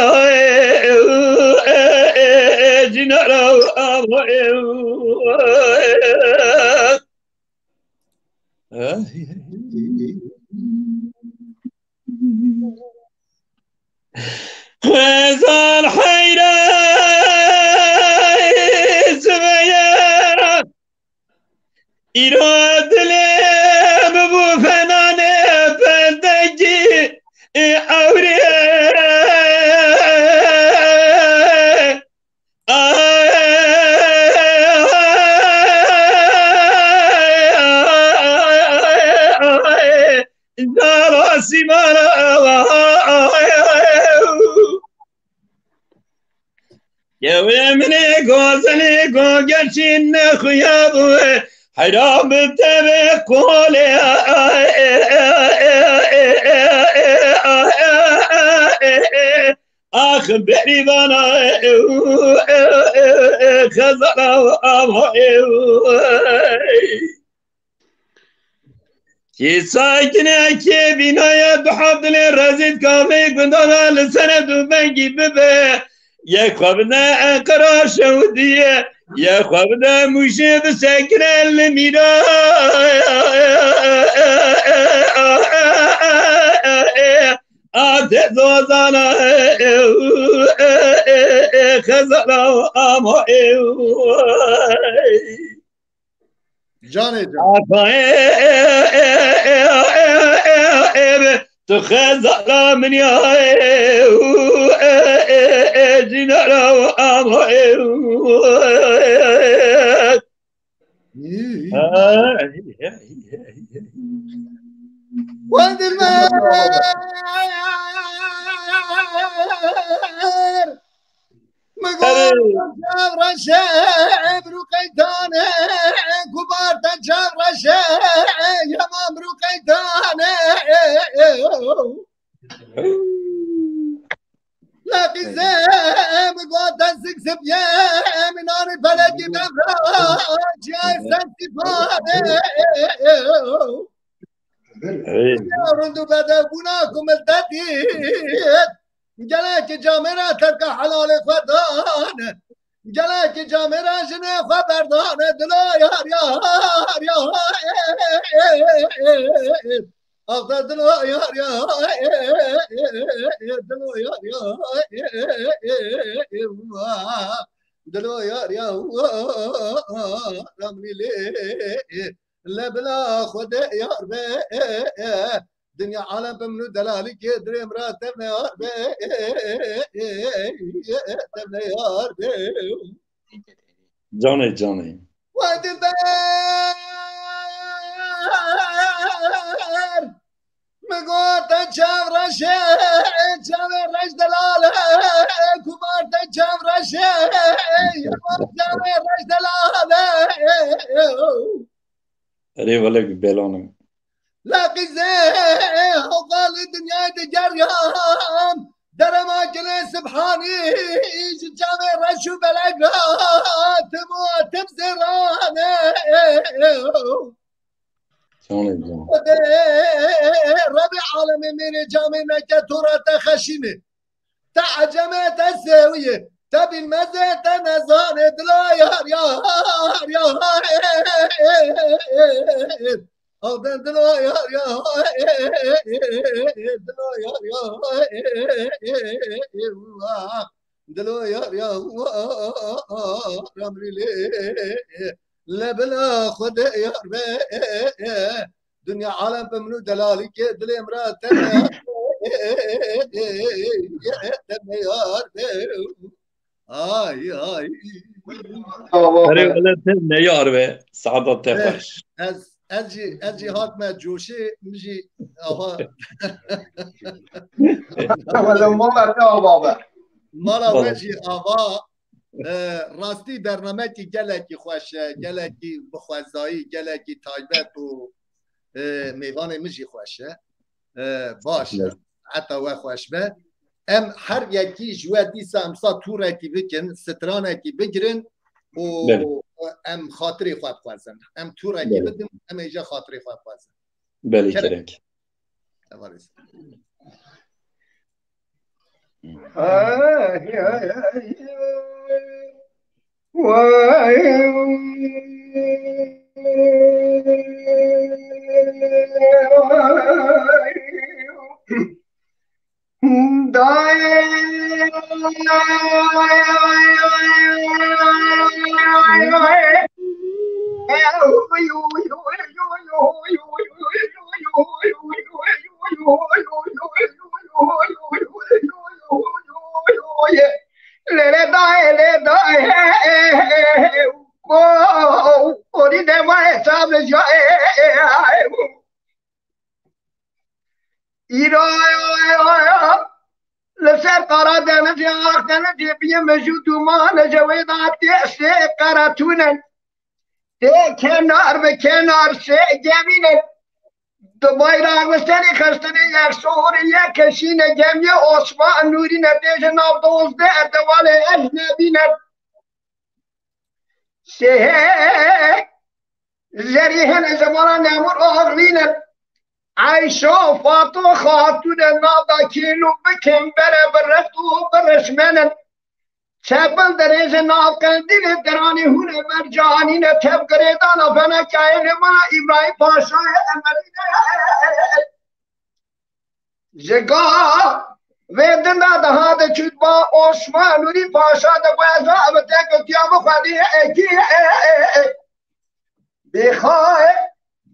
جنارا خزار حیرا سمیا ایراد لی ببو فنانه پندگی اوری دارا سیمارا یوی منی گوزنی گوگرچین نخویابوه حرام تبه کوله آخ بریوانا خزارا کی ساکنه کی بینایت بحضل رزید کافی گندانا لسنه دو بنگی ببه یک خوابده انقرا شودیه یک خوابده موشه بسکنه لمیرا آده زوزانا خزانا آما جان جان تو خزانا من یا جنانا آما ولد المال مقام جاب رشا برو قيدانه كبار تجاب رشا يا مامرو قيدانه لاقي زام قوات سكسب يا من انا فلكي بفراج يا سنتفانه رندو بدأبوناكم التدين جلاك جامرة تلقى حلال خدان جلاك جامرة جنة خبردان دلو يار يار يار أخذ دلو يار يار دلو يار يار دلو يار يار رمني ليه لا بلا خد يار بيه دنيا عالم بمنو دلالي كدري مراتب نيار تب نيار جاني جاني وقت الدار مقوت تجاب رشا جاب رش دلالة كبار تجاب رشا جاب رش دلالة أري ولك بيلونم لاقي زين وقال الدنيا تجريان درما جلي سبحاني جامع رشو بلقات تموت بزرانه ربي عالمي من جامع نكتورة خشيمه تعجمت السوية تبي المزة نزان دلا يار يار يار أودن دلو يار يار دلو يار يار دلو يار يار رمري ليه لا بلا خد يار دنيا عالم بمنو دلالي كي دلي مرات تم يار آي أري ولك نيار به سعادة تفرش أجي هات ما جوشي مجي أها ولا مرة يا بابا مرة وجي أها راستي برنامجي جلكي خوش جلكي بخوزایی جلكي تایبت و میوان مجي خوشه باشه حتی و خوش به ام هر یکی جوا دیسا امسا تورکی بکن سترانکی بگیرن و ام خاطری خواب خوازن ام تورکی بدیم ام ایجا خاطری خواب خوازن بله کرک لسر قرار دانا في آخدانا دي بيا مجود ومانا جويدات تأسي قراتونا تي كنار بكنار سي جمينا دباي راغستاني خستاني يك سوريا كشينا جميع عثمان نوري نتيجة نابدوز دي اتوالي اجنبينا سي زريهن زمانا نامور اغلينا عايشو فاطو خاتون نادا كيلو بكم برا برفتو برشمنا تبل دريز ناقل دل دراني هنا مرجاني نتب قريدانا فانا كاين ما إبراهيم باشا أمرينا جگاه ویدن ده هاد چود با عثمان نوری پاشا ده وزا امته کتیام خودی اکی بخواه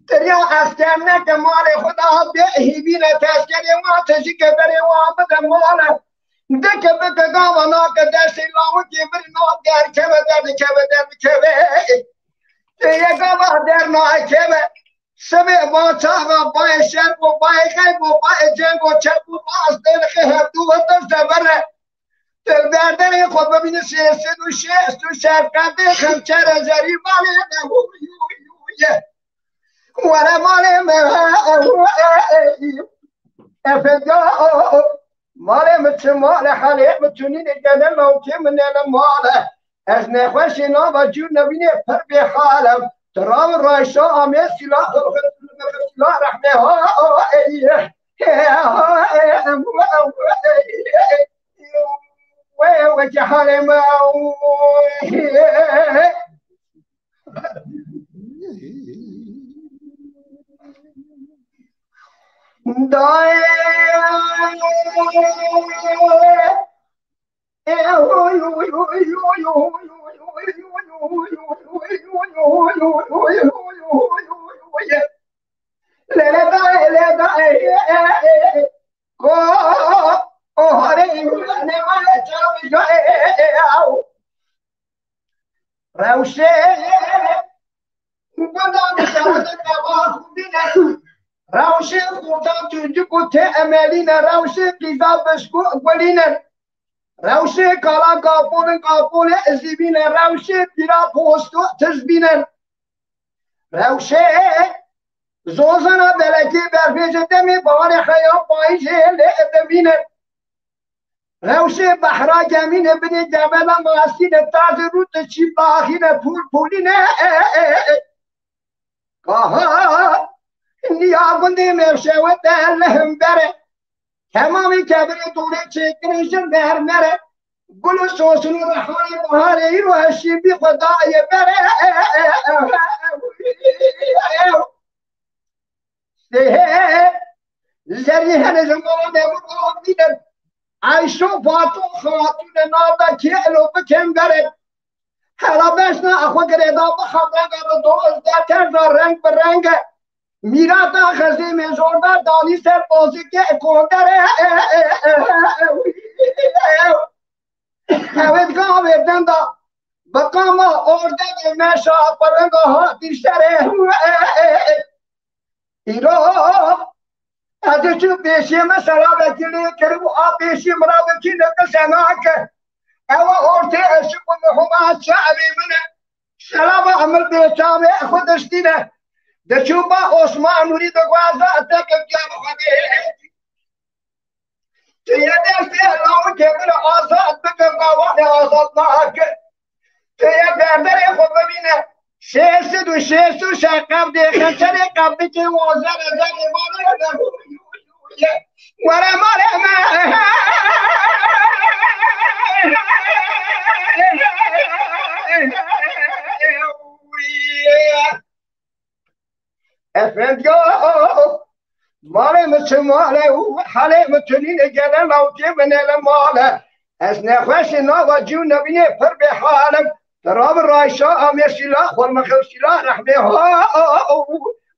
تریا اسکر نکه مال خدا به هیبین تشکری ما تشی که بری وابد مال دکه بکه گاوانا که دستی لاو که بری ناب در که بدر که بدر که بدر تیه گاوا در نای که بدر سبه با چاقا بای شرق و بای غیب و بای جنگ و چرب و باز دلخی هردو و دفت بره دل بردن خود ببینه سیست و شست و شرقنده خمچر زری مالی نهویویه وره مالی افدیا مالی مچه مال حالی مچونی نگنه لوکی منه ماله از نخوش نام جون نبینه پر به حالم ترام رایشا آمیه سلاح سلاح رحمه ها وجه حالی ما دای روشه خودم چونجو کته املین روشه قیزا بشکو گلینن روشه کالا کافون ازیبین روشه پیرا پوستو تزبینن روشه زوزنا بلکی برفیج دمی بار خیام پایشه لعدمینن روشه بحرا جمین بنی جبلا ماسین تاز روت چی باخین پول پولینه کاها نیابندی مرشوت دلهم بره تمامی کبر دوره چکنشن بر مره گل سوسن و رحانی بحاری رو هشیم بی خدای بره زریحن زمان نمون دیدن عیشو فاتو خواتون نادا کیلو بکن بره حالا بشنا اخو گریدا بخواب رنگ دوز در کرد رنگ برنگ میراتا خزیم زوردا دانی سر بازی که کندره هودگاه بردن دا بقام ارده مشا پرنگا ها دیشتره ایرو از چو پیشی مسلا بکیلی کرو آ پیشی مرا بکیلی کسناک او ارده اشک و محمد شعبی منه سلام عمل بیچامه خودش دینه دچوبا عثمان نوری دغوازا اتک کیا بخوده تیه دسته لاو جبر آزاد بکن قوان آزاد ناک تیه بردر خود ببینه شیست و شقب دیخن چه قبلی که وازر ازر ماله وره ماله افندیا ماله مثل ماله و حاله متونی نگرن لوتی بنیل ماله از نخوش ناوا جون نبینه پر به حالم دراب رایشا آمیر سلاح خورمخل سلاح رحمه ها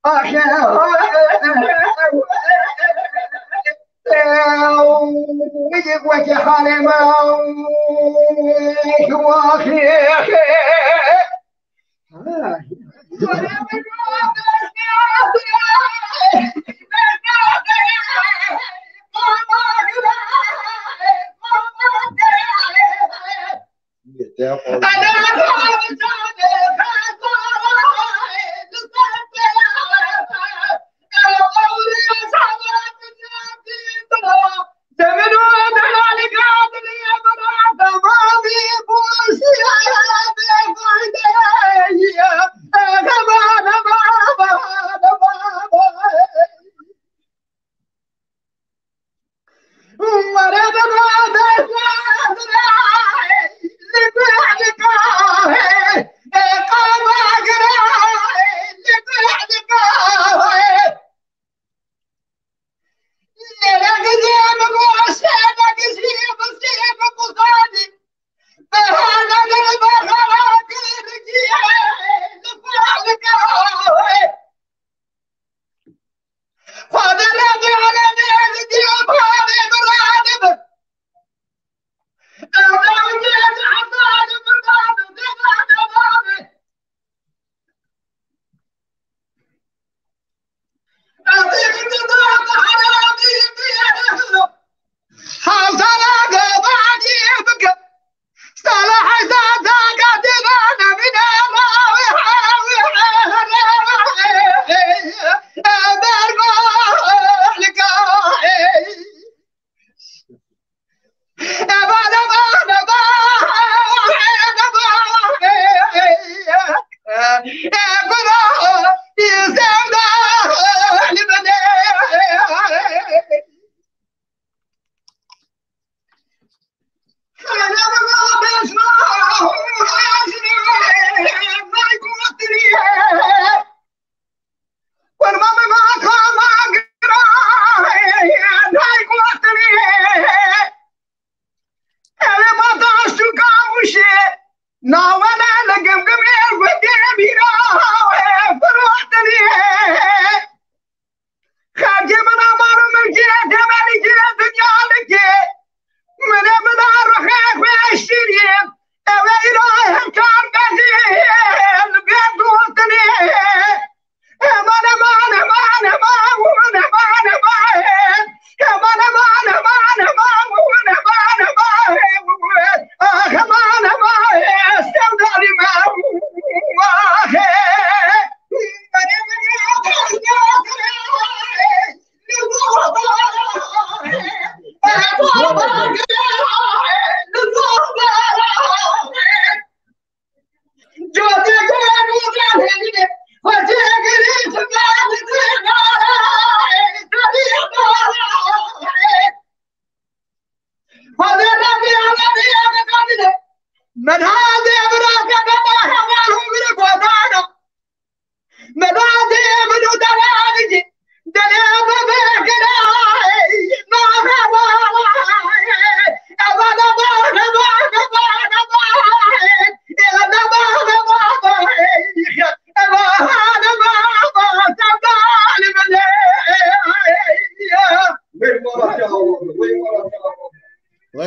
آخه میگه وکی حاله ما واخی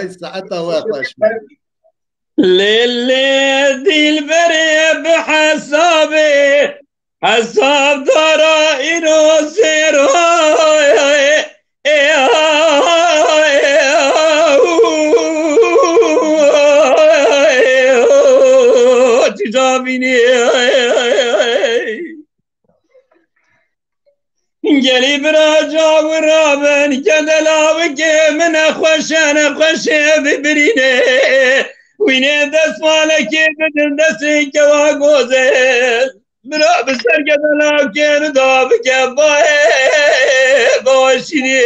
وای ساعتها واقفش ليلة دلبري بحسابي حساب دارائن وسيرها تجابيني جلي براجع ورابن كدلا وكي من خوشان خوشي ببريني وين دست مالك بدل دست كواغوزه برا بسر كدلا كين داب كباي باشيني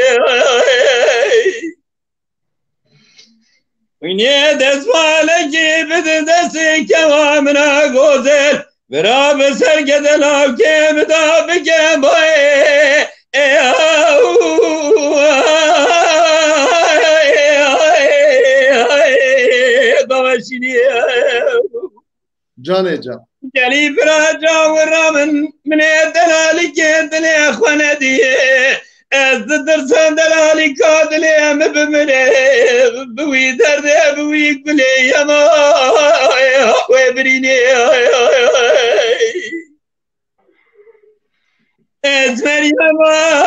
وين دست مالك بدل دست كواغوزه برا بسر كدلا كين داب كباي جاني جان جلي براجع ورامن من دلالي كدلي اخوانا دي الدرس دلالي كادلي مبمني بوي درد بوي قلي يا ما وبريني ازمر يا ما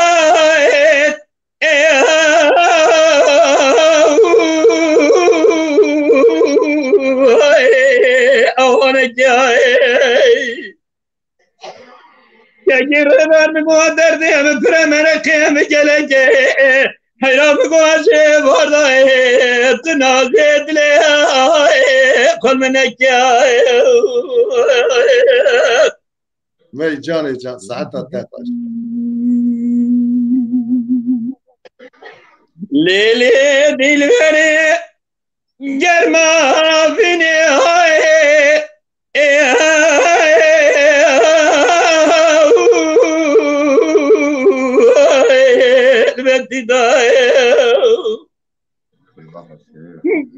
يجرب المقدر دي بكرمنا كم جلك حيرام قواجه برضه تنازل لي كل منك وي جاني جان ساعتها تاقش ليلي دلبري جرما فيني هاي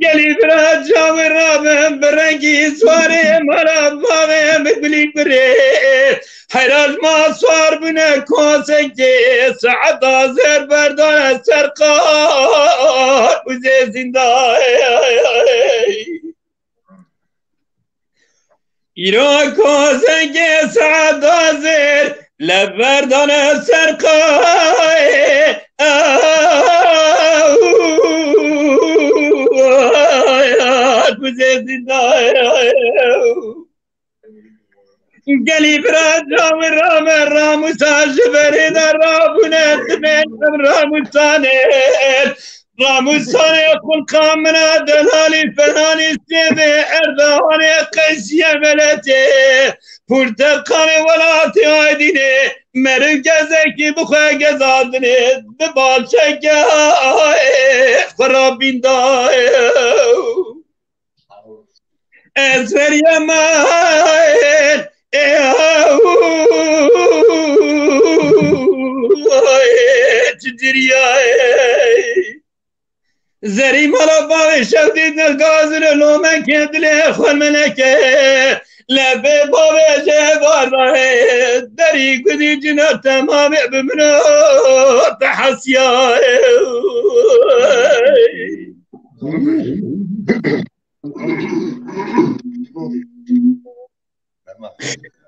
جلي براجع ورابن برنجي سواري مرابا مقبلي بري حراج ما صار بنا كوسكي سعدا زر بردان سرقار وزي زنداي يرو كوسكي سعدا زر لبردان سرقار وزي زنداي قلي براجع وراموسا جبري درابنا تمين راموساني يقول قامنا دلالي فناني سيبي اردواني قيسية ملتي پرتقاني ولاتي عيديني مركزكي بخواه قزادني دبالشكي خرابين داي ازفر يا ماين زري مالا باوي شوديد الغازر لومن كدلي خول منك لا باوي جبار دري قدي جنا تمام بمنو تحسيا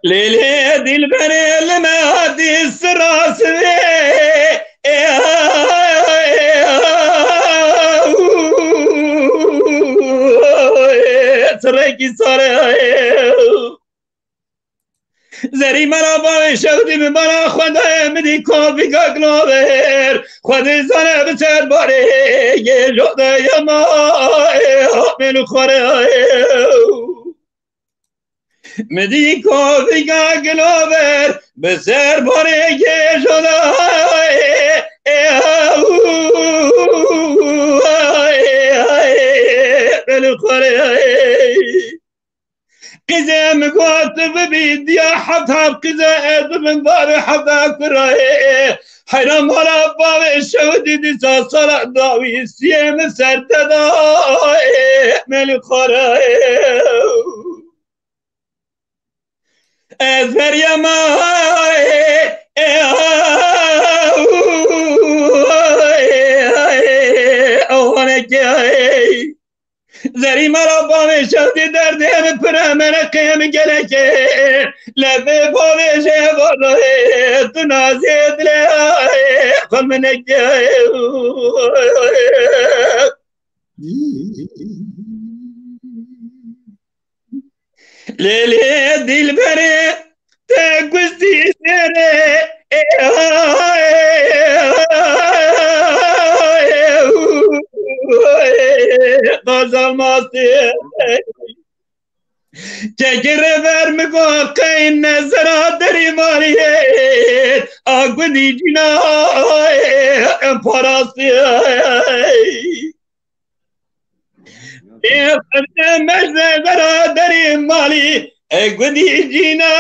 ليلي دلبري لما هدي السراس سرقي صار زري مرا باوي شودي بمرا خدا مدي كوفي قاقلوبر خدا زانا بسر باري جودا يما من خوري مدي كوفي قاقلوبر بسر باري جودا من خوري قزا مقاتب بيدي حطها قزا من دار حطها كراي حرام على باب الشودي دي صلاة ضاوي السيم سرتدا ملك خراي أذكر يا ماي أوهنك شادی درد هم پرامن قیم گلکه لبه باوشه والله تو نازی دله خل منکه لیلی دل بره تگوستی سره غزال ماستی چکر برم واقعی نظرات داری مالیت آگو دیجینا پاراستی مجد برادری مالی گودی جینا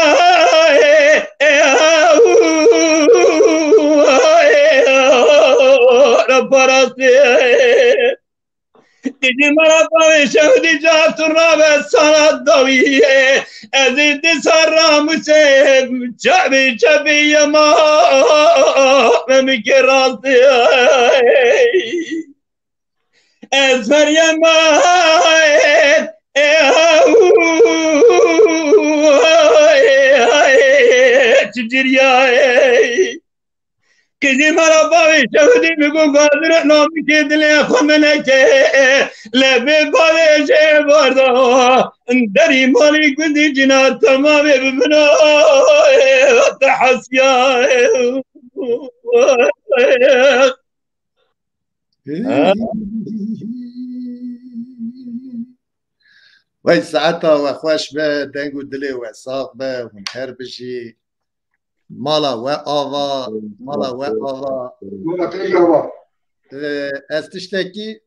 پاراستی دیجی مرا باوی شهودی جا تو را به سانت داویه از این دیسار راموسه چبی چبی ما میگه راستی از مریم چجوریه کسی مرا باوی شهودی میگو قادر نامی که دل خمنه که لبه باوشه بارده دری مالی کندی جنا تمامی ببنا تحسیا وای ساعتا و خوش به دنگو دلی و ساق به و هر بجی مالا و آوا مالا و آوا از تشتکی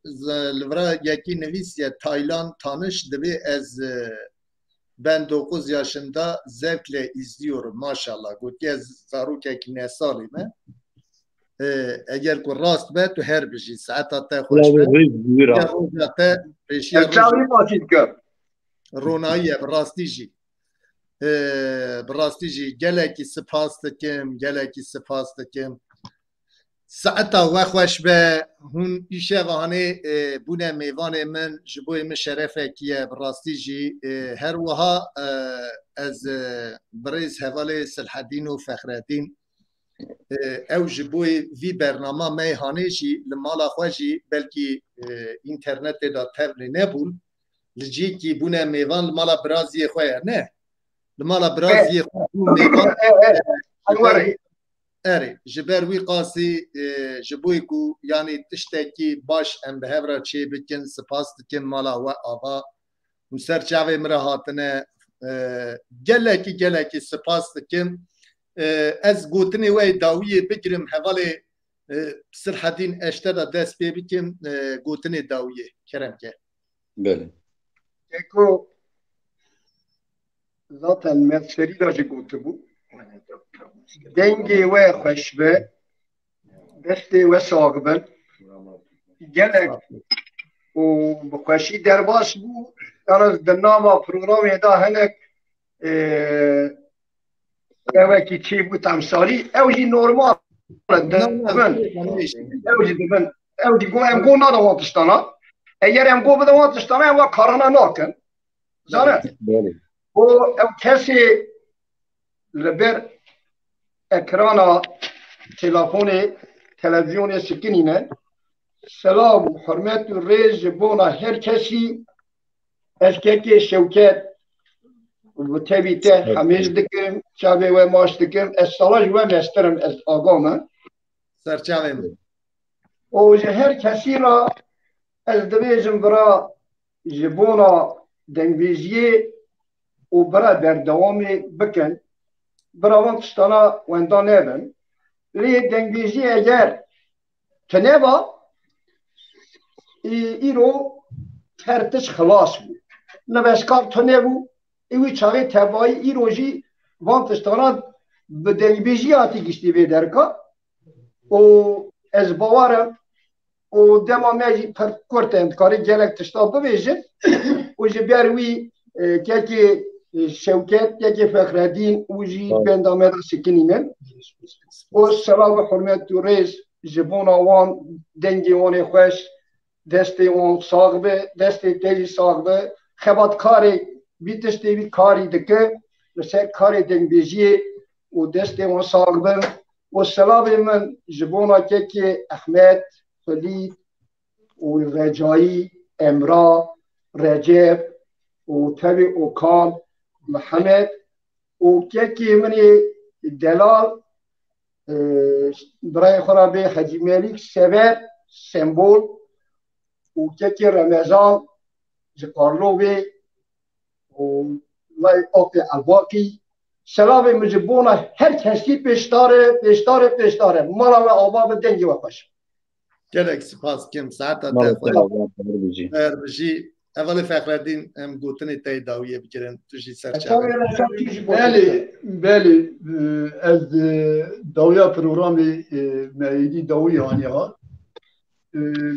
لورا یکی نویسیه تایلان تانش دوی از ben 9 yaşında zevkle izliyorum maşallah. Gotiye zarokek ne salime. Eğer ku rast be tu her bir şey saat hatta hoş be. Ya hatta peşiye ronaiye rastici. Rastici geleki spas dikim, geleki spas dikim. Saata ve hoş be hun işe vahane bune meyvane min jiboy min şerefekiye rastici her vaha az briz hevale Selhaddin و Fexreddin او jiboy vi bernama meyhane jî li mala xwe jî belkî internetê da tevlî nebûn li cî ki bune meyvan li mala biraziyê xwe ye ne li mala biraziyê xwe meyvan eri ji ber wî qasî ji bo ku yanî tiştekî baş em bi hev re çê bikin spas dikin mala we ava û ser çavê min re hatine gelekî spas dikim ez gotinê we dawiyê bigirim hevalê Selhaddin eşte da dest pê bikim gotinê dawiyê keremke. Böyle. Eko zaten mesleri da jî gotibû dengê we xweş be destê we sag bin gelek û bi xweşî derbas bû yalnız di nama programê da hinek evekî çêbû temsalî ew jî normal ew jî dibin ew jî em go nada wan tiştana eğer em go bidin wan tiştana em wa karana nakin zane û ew kesê li ber ekrana telefonê televizyonê sikinîne selam û hurmet û rêz ji bona her kesî ez kekê Şewket bi tevî te hemêj dikim çavê we maş dikim ez sala ji we mestirim ez aga me Serçavê min û ji her kesî ra ez dibêjim bira ji bona dengbêjiyê û bira berdewamê bikin bira wan tiştana wenda nebin lê dengbêjî eger tineba îro her tişt xilas bû niveskar tunebû wî çavê tebayî îro jî van tiştana bi dengbêjî hatî giştî vê derka û ez bawarim û dema me jî pir kurt em dikarî gelek tişta bibêjin û ji ber wî kekê Şewket kekê Fexreddin û jî benda me da sikinînin û selam û hurmet û rêz ji bona wan dengê wanê xweş destê wan sag be destê te jî sag be خباتکاری بیتشتی بی کاری دکه لسر کاری دنبیجی و دست و ساقبن و سلام من جبونا که احمد خلید و رجایی امرا رجب و تبی اوکان محمد و که منی دلال برای خرابه حجی ملیک سبب سمبول و که رمضان جقارلوبي والله اوقي الباقي سلام مجبونه هر کسی پیشتاره مرا و آباب دنگی وقش گلک سپاس کم ساعت بجی اول فخرالدین ام گوتنی تای داویه بکرن توشی سرچاوه بله از داویه پروگرامی معیدی داویه هانی ها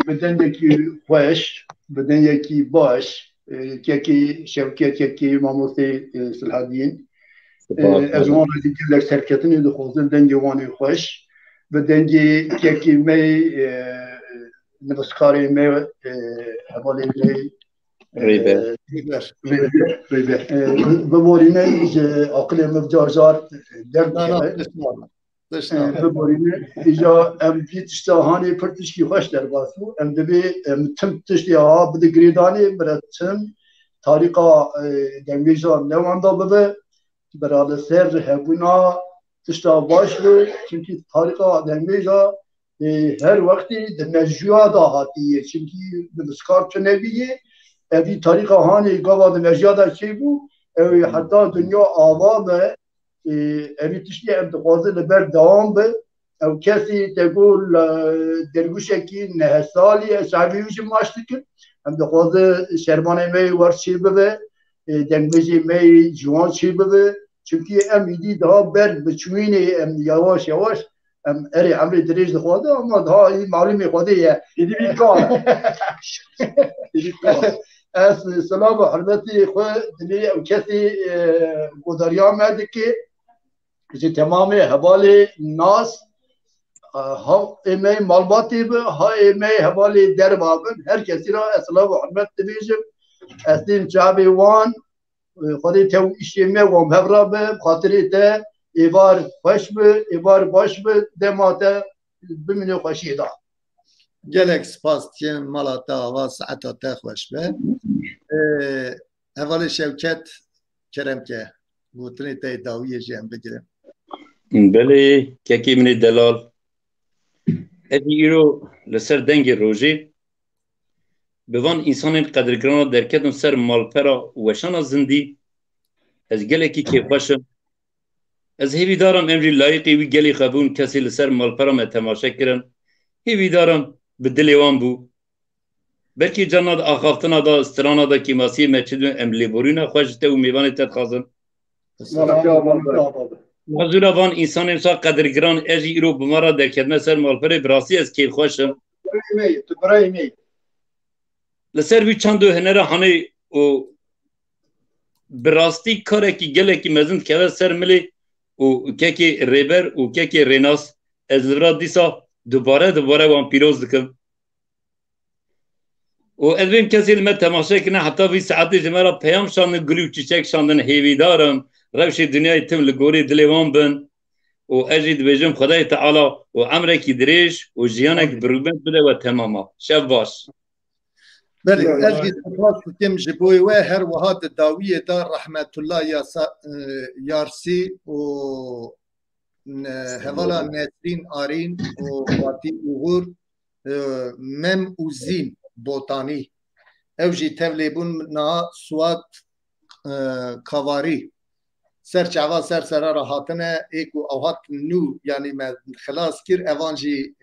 بدن یکی خوش بدن یکی باش یکی شوکت یکی ماموسی سلحدین از اون رزی گلک سرکتنی دخوزن دنگی وانی خوش بدن یکی می نبسکاری می حوالی می ریبر بمورینه عقل مفجار زار درد بمورینه ایجا ام بیتشتا هانی پرتشکی خوش در باسو ام دبی ام تم تشتی ها بده گریدانی براتم طریقا دنگیزان نواندا ببه برای سر هبونا تشتا باش بو چونکی طریقا دنگیزا هر وقتی دمجیو دا هاتیه چونکی دمسکار چنبیه اوی طریقه هانی گاوا دمجیادا چی بو اوی حتی دنیا آوامه اوی تشتی امتقاضی لبر دوام به او کسی تقول درگوشه کی نه سالی شعبیوش ماشتی کن امتقاضی شرمانه می ورچی ببه دنگوشی می جوان چی ببه چونکی ام ایدی daha بر بچوینه ام یواش یواش ام اری عمری دریج دخواده اما daha این معلومی خواده یه ایدی بیکار از سلام و حرمتی خود دلی او کسی گذاریان مرده که تمام حوالی ناس ها ایمه معلوماتی به ها ایمه حوالی در بابن هر کسی را سلام و حرمت دلیجم از دیم جابی وان خودی تو اشیمه وام هبرا به خاطری تا ایوار خوش به ایوار باش به دماته بمینه خوشی دا گلک سپاس که مالاتا و ساعتا تا خوش به اول شوکت کرم که گوتنی تای داویه جیم بگیرم بله که منی دلال ادی ایرو لسر دنگ روژی بوان انسان قدرگرانا درکتن سر مالپرا وشانا زندی از گلکی که خوشم از هیوی دارم امری لایقی وی گلی خبون کسی لسر مالپرا ما تماشا کرن هیوی دارم به دلیوان بو بلکی جنات آخافتنا دا استرانا دا کیماسی مچدون املی بورینا خوشته و میوان تد خازن حضورا وان انسان امسا قدرگران اجی ایرو بمارا در کدمه سر مالپره براسی از کیل خوشم لسر وی چندو هنره هنه و براستی کاره کی گله کی مزند که سر ملی و که ریبر و که ریناس از لبرا دیسا دوباره وان پیروز دکم و از بیم کسی لما تماشا کنه حتی وی ساعتی جمعه پیام شاندن گلو چیچک شاندن هیوی دارم روش دنیای تم لگوری دلیوان بن و اجید بجم خدای تعالی و عمره کی دریش و جیانک بروبند بده و تماما شب باش بله اجید سپاس کم جبوی و هر وهاد داویه دار رحمت الله یارسی و هوالا نسرین آرین و واتی اوغور مم اوزین بوتانی او جی تبلیبون نا سوات کاواری سر چاوا سر سرا هاتنه ایکو اوهات نو یعنی من خلاص کر اوانجی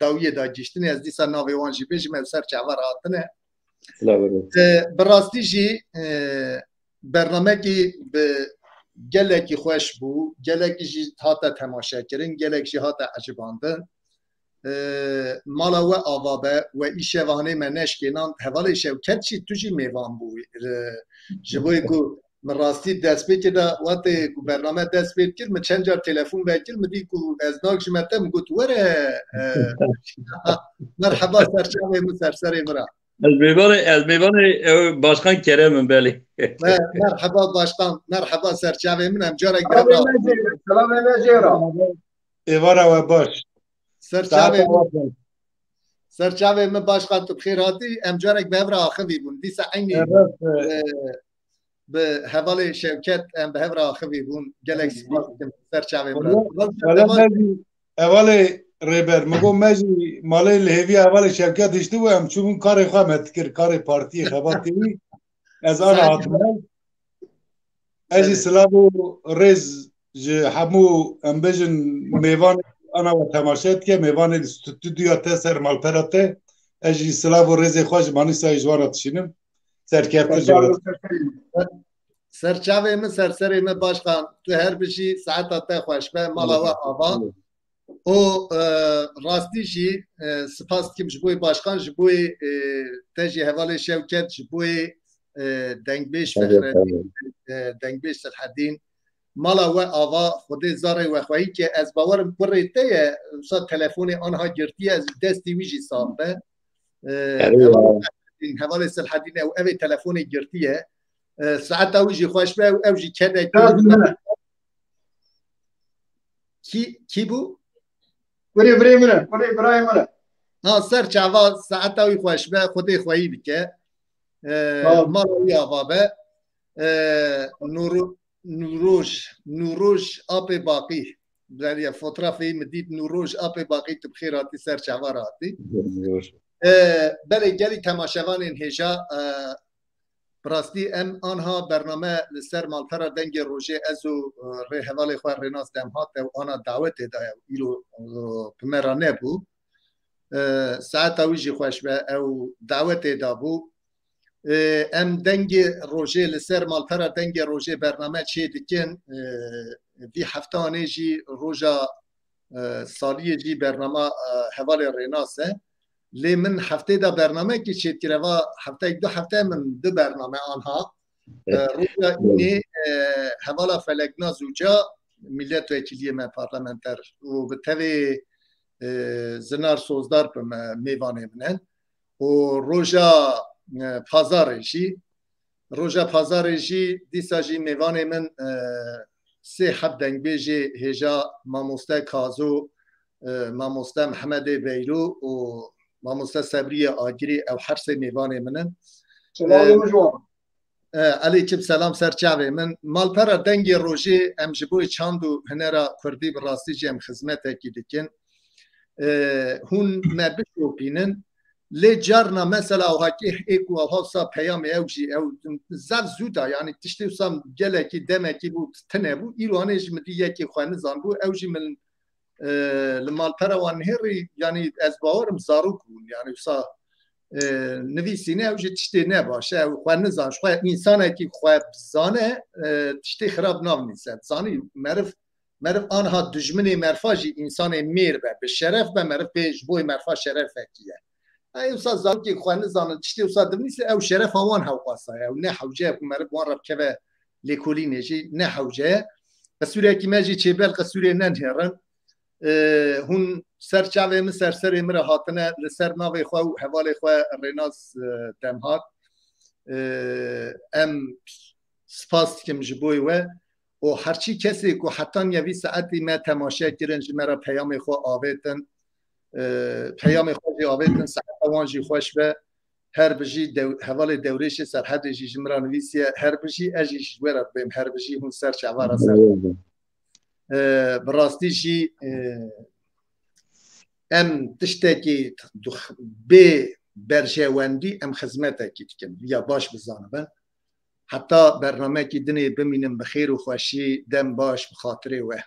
داویه دا جشتنی از دیسا ناوی وانجی بیش من سر چاوا هاتنه براستی جی برنامه کی به گلکی خوش بو گلکی جی هاتا تماشا کرن گلکی جی هاتا عجباندن مالا و آوابه و ایشه وانه منش کنان حواله شوکت چی تو جی میوان بو جبوی کو من راستی دست بکرده وقتی که برنامه دست بکرد من چند جار تلفن بکرد من دیگه از ناک جمعتم گفت وره مرحبا سرچاوه سرسره مرا از میوان باشقان کرمم بله. مرحبا باشقان، مرحبا سرچاوه من ام جارك سلام بهبرا. سلام نجیرا. ایوارا و باش. سرچاوه من باشقان تو بخیر هاتی ام جارك بهبرا آخوی بون. دیسا عینی به حوال شوکت ام بهبرا آخوی بون. گلکس سرچاوه من. اول ریبر مگو مجی مالی لحوی اول شوکت اشتو هم چون کار خواه متکر کار پارتی خباتی از آن آتمال اجی سلام و ریز همو ام بجن میوان آنا و تماشید که میوان استودیو تسر مالپراته اجی سلام و ریز خوش مانی سایجوانات شینم سرکفت جواد سرچاوه من سرسری من باشقان تو هر بشی ساعت تا خوش به مالا و آبا او راستی جی سپاس کم جبوی باشقان جبوی تجی حوال شوکت جبوی دنگبیش فخردین دنگبیش سرحدین مالا و آوا خود زاره و خواهی که از باورم پریته سا تلفون آنها گرتی از دستی ویجی ساخته حوال سرحدین او اوی تلفون گرتیه ساعت اوجی خوش به او اوجی کده کی بو؟ بری منه برای منه ها سر چاوا ساعت اوی خوش به خودی خواهی بکه مالا و آوا به نوروش آب باقی در یه فوتوغرافی مدید نوروش آب باقی تو بخیراتی سر چاوا راتی بله گلی تماشاوان این هجا براستی ام آنها برنامه لسر مالپرا دنگ روژه ازو ری حوال خواه ریناس دم هات و آنها دعوت دایا ایلو پمرانه بو ساعت اویجی خوش به او دعوت دا بو ام دنگ روژه لسر مالپرا دنگ روژه برنامه چی دکن دی هفتانه جی روژا سالی جی برنامه حوال ریناسه لی من هفته دا برنامه که چید که روا هفته دو هفته من دو برنامه آنها روژا اینه حوالا فلکنا زوجا ملت وکیلی من پارلمنتر و به طوی زنار سوزدار پر میوانه منن و روژا پازارشی دیسا جی میوانه من سه حب دنگ بیجی هجا ماموسته کازو ماموسته محمد بیرو و ماموسته صبری آگری او هر سه میوانه منن سلام مجوان علیکم سلام سرچاوه من مالپرا دنگ روژه ام جبوی چاندو هنرا کردی براستی جم خدمت اکی دکن هون مبشو پینن لی جارنا مثلا او هاکی ایکو او هاسا پیام اوجی او زل زودا یعنی تشتی وسام گلکی دمکی بود تنه بود ایرانش مدی یکی خوانه زان بود اوجی من لمالپرا وان هری یعنی از باورم زارو کن یعنی وسا نویسینه اوجی تشتی نباشه او خوانه زانش خواه انسانه که خواه بزانه تشتی خراب نام نیست زانی مرف آنها دجمنی مرفاجی انسان میر به شرف به مرف به جبوی مرفا شرف کیه ای وسا زان که خوانه زان تشتی وسا دمنیس او شرف وان هاو قاسا او نه حوجه مرف وان رب که لیکولی نجی نه حوجه قصوری کی ماجی چبل قصوری ننهرن هون سرچاوه من سرسر امر هاتنه لسر ناوی خواه و حوال خواه ریناس دمهات ام سپاس کم جبوی و هرچی کسی که حتی یوی ساعتی ما تماشا کرن جمعه پیام خواه آویتن پیام خواه آویتن ساعت وانجی خوش به هر بجی حوال دوریش سرحد جی جمعه نویسیه هر بجی اجیش ورد بیم هر بجی هون سرچاوه سر براستی جی ام تشتکی به برشوندی ام خدمت کی کن یا باش بزنم حتی برنامه کی دنی بمینم بخیر و خوشی دم باش بخاطره و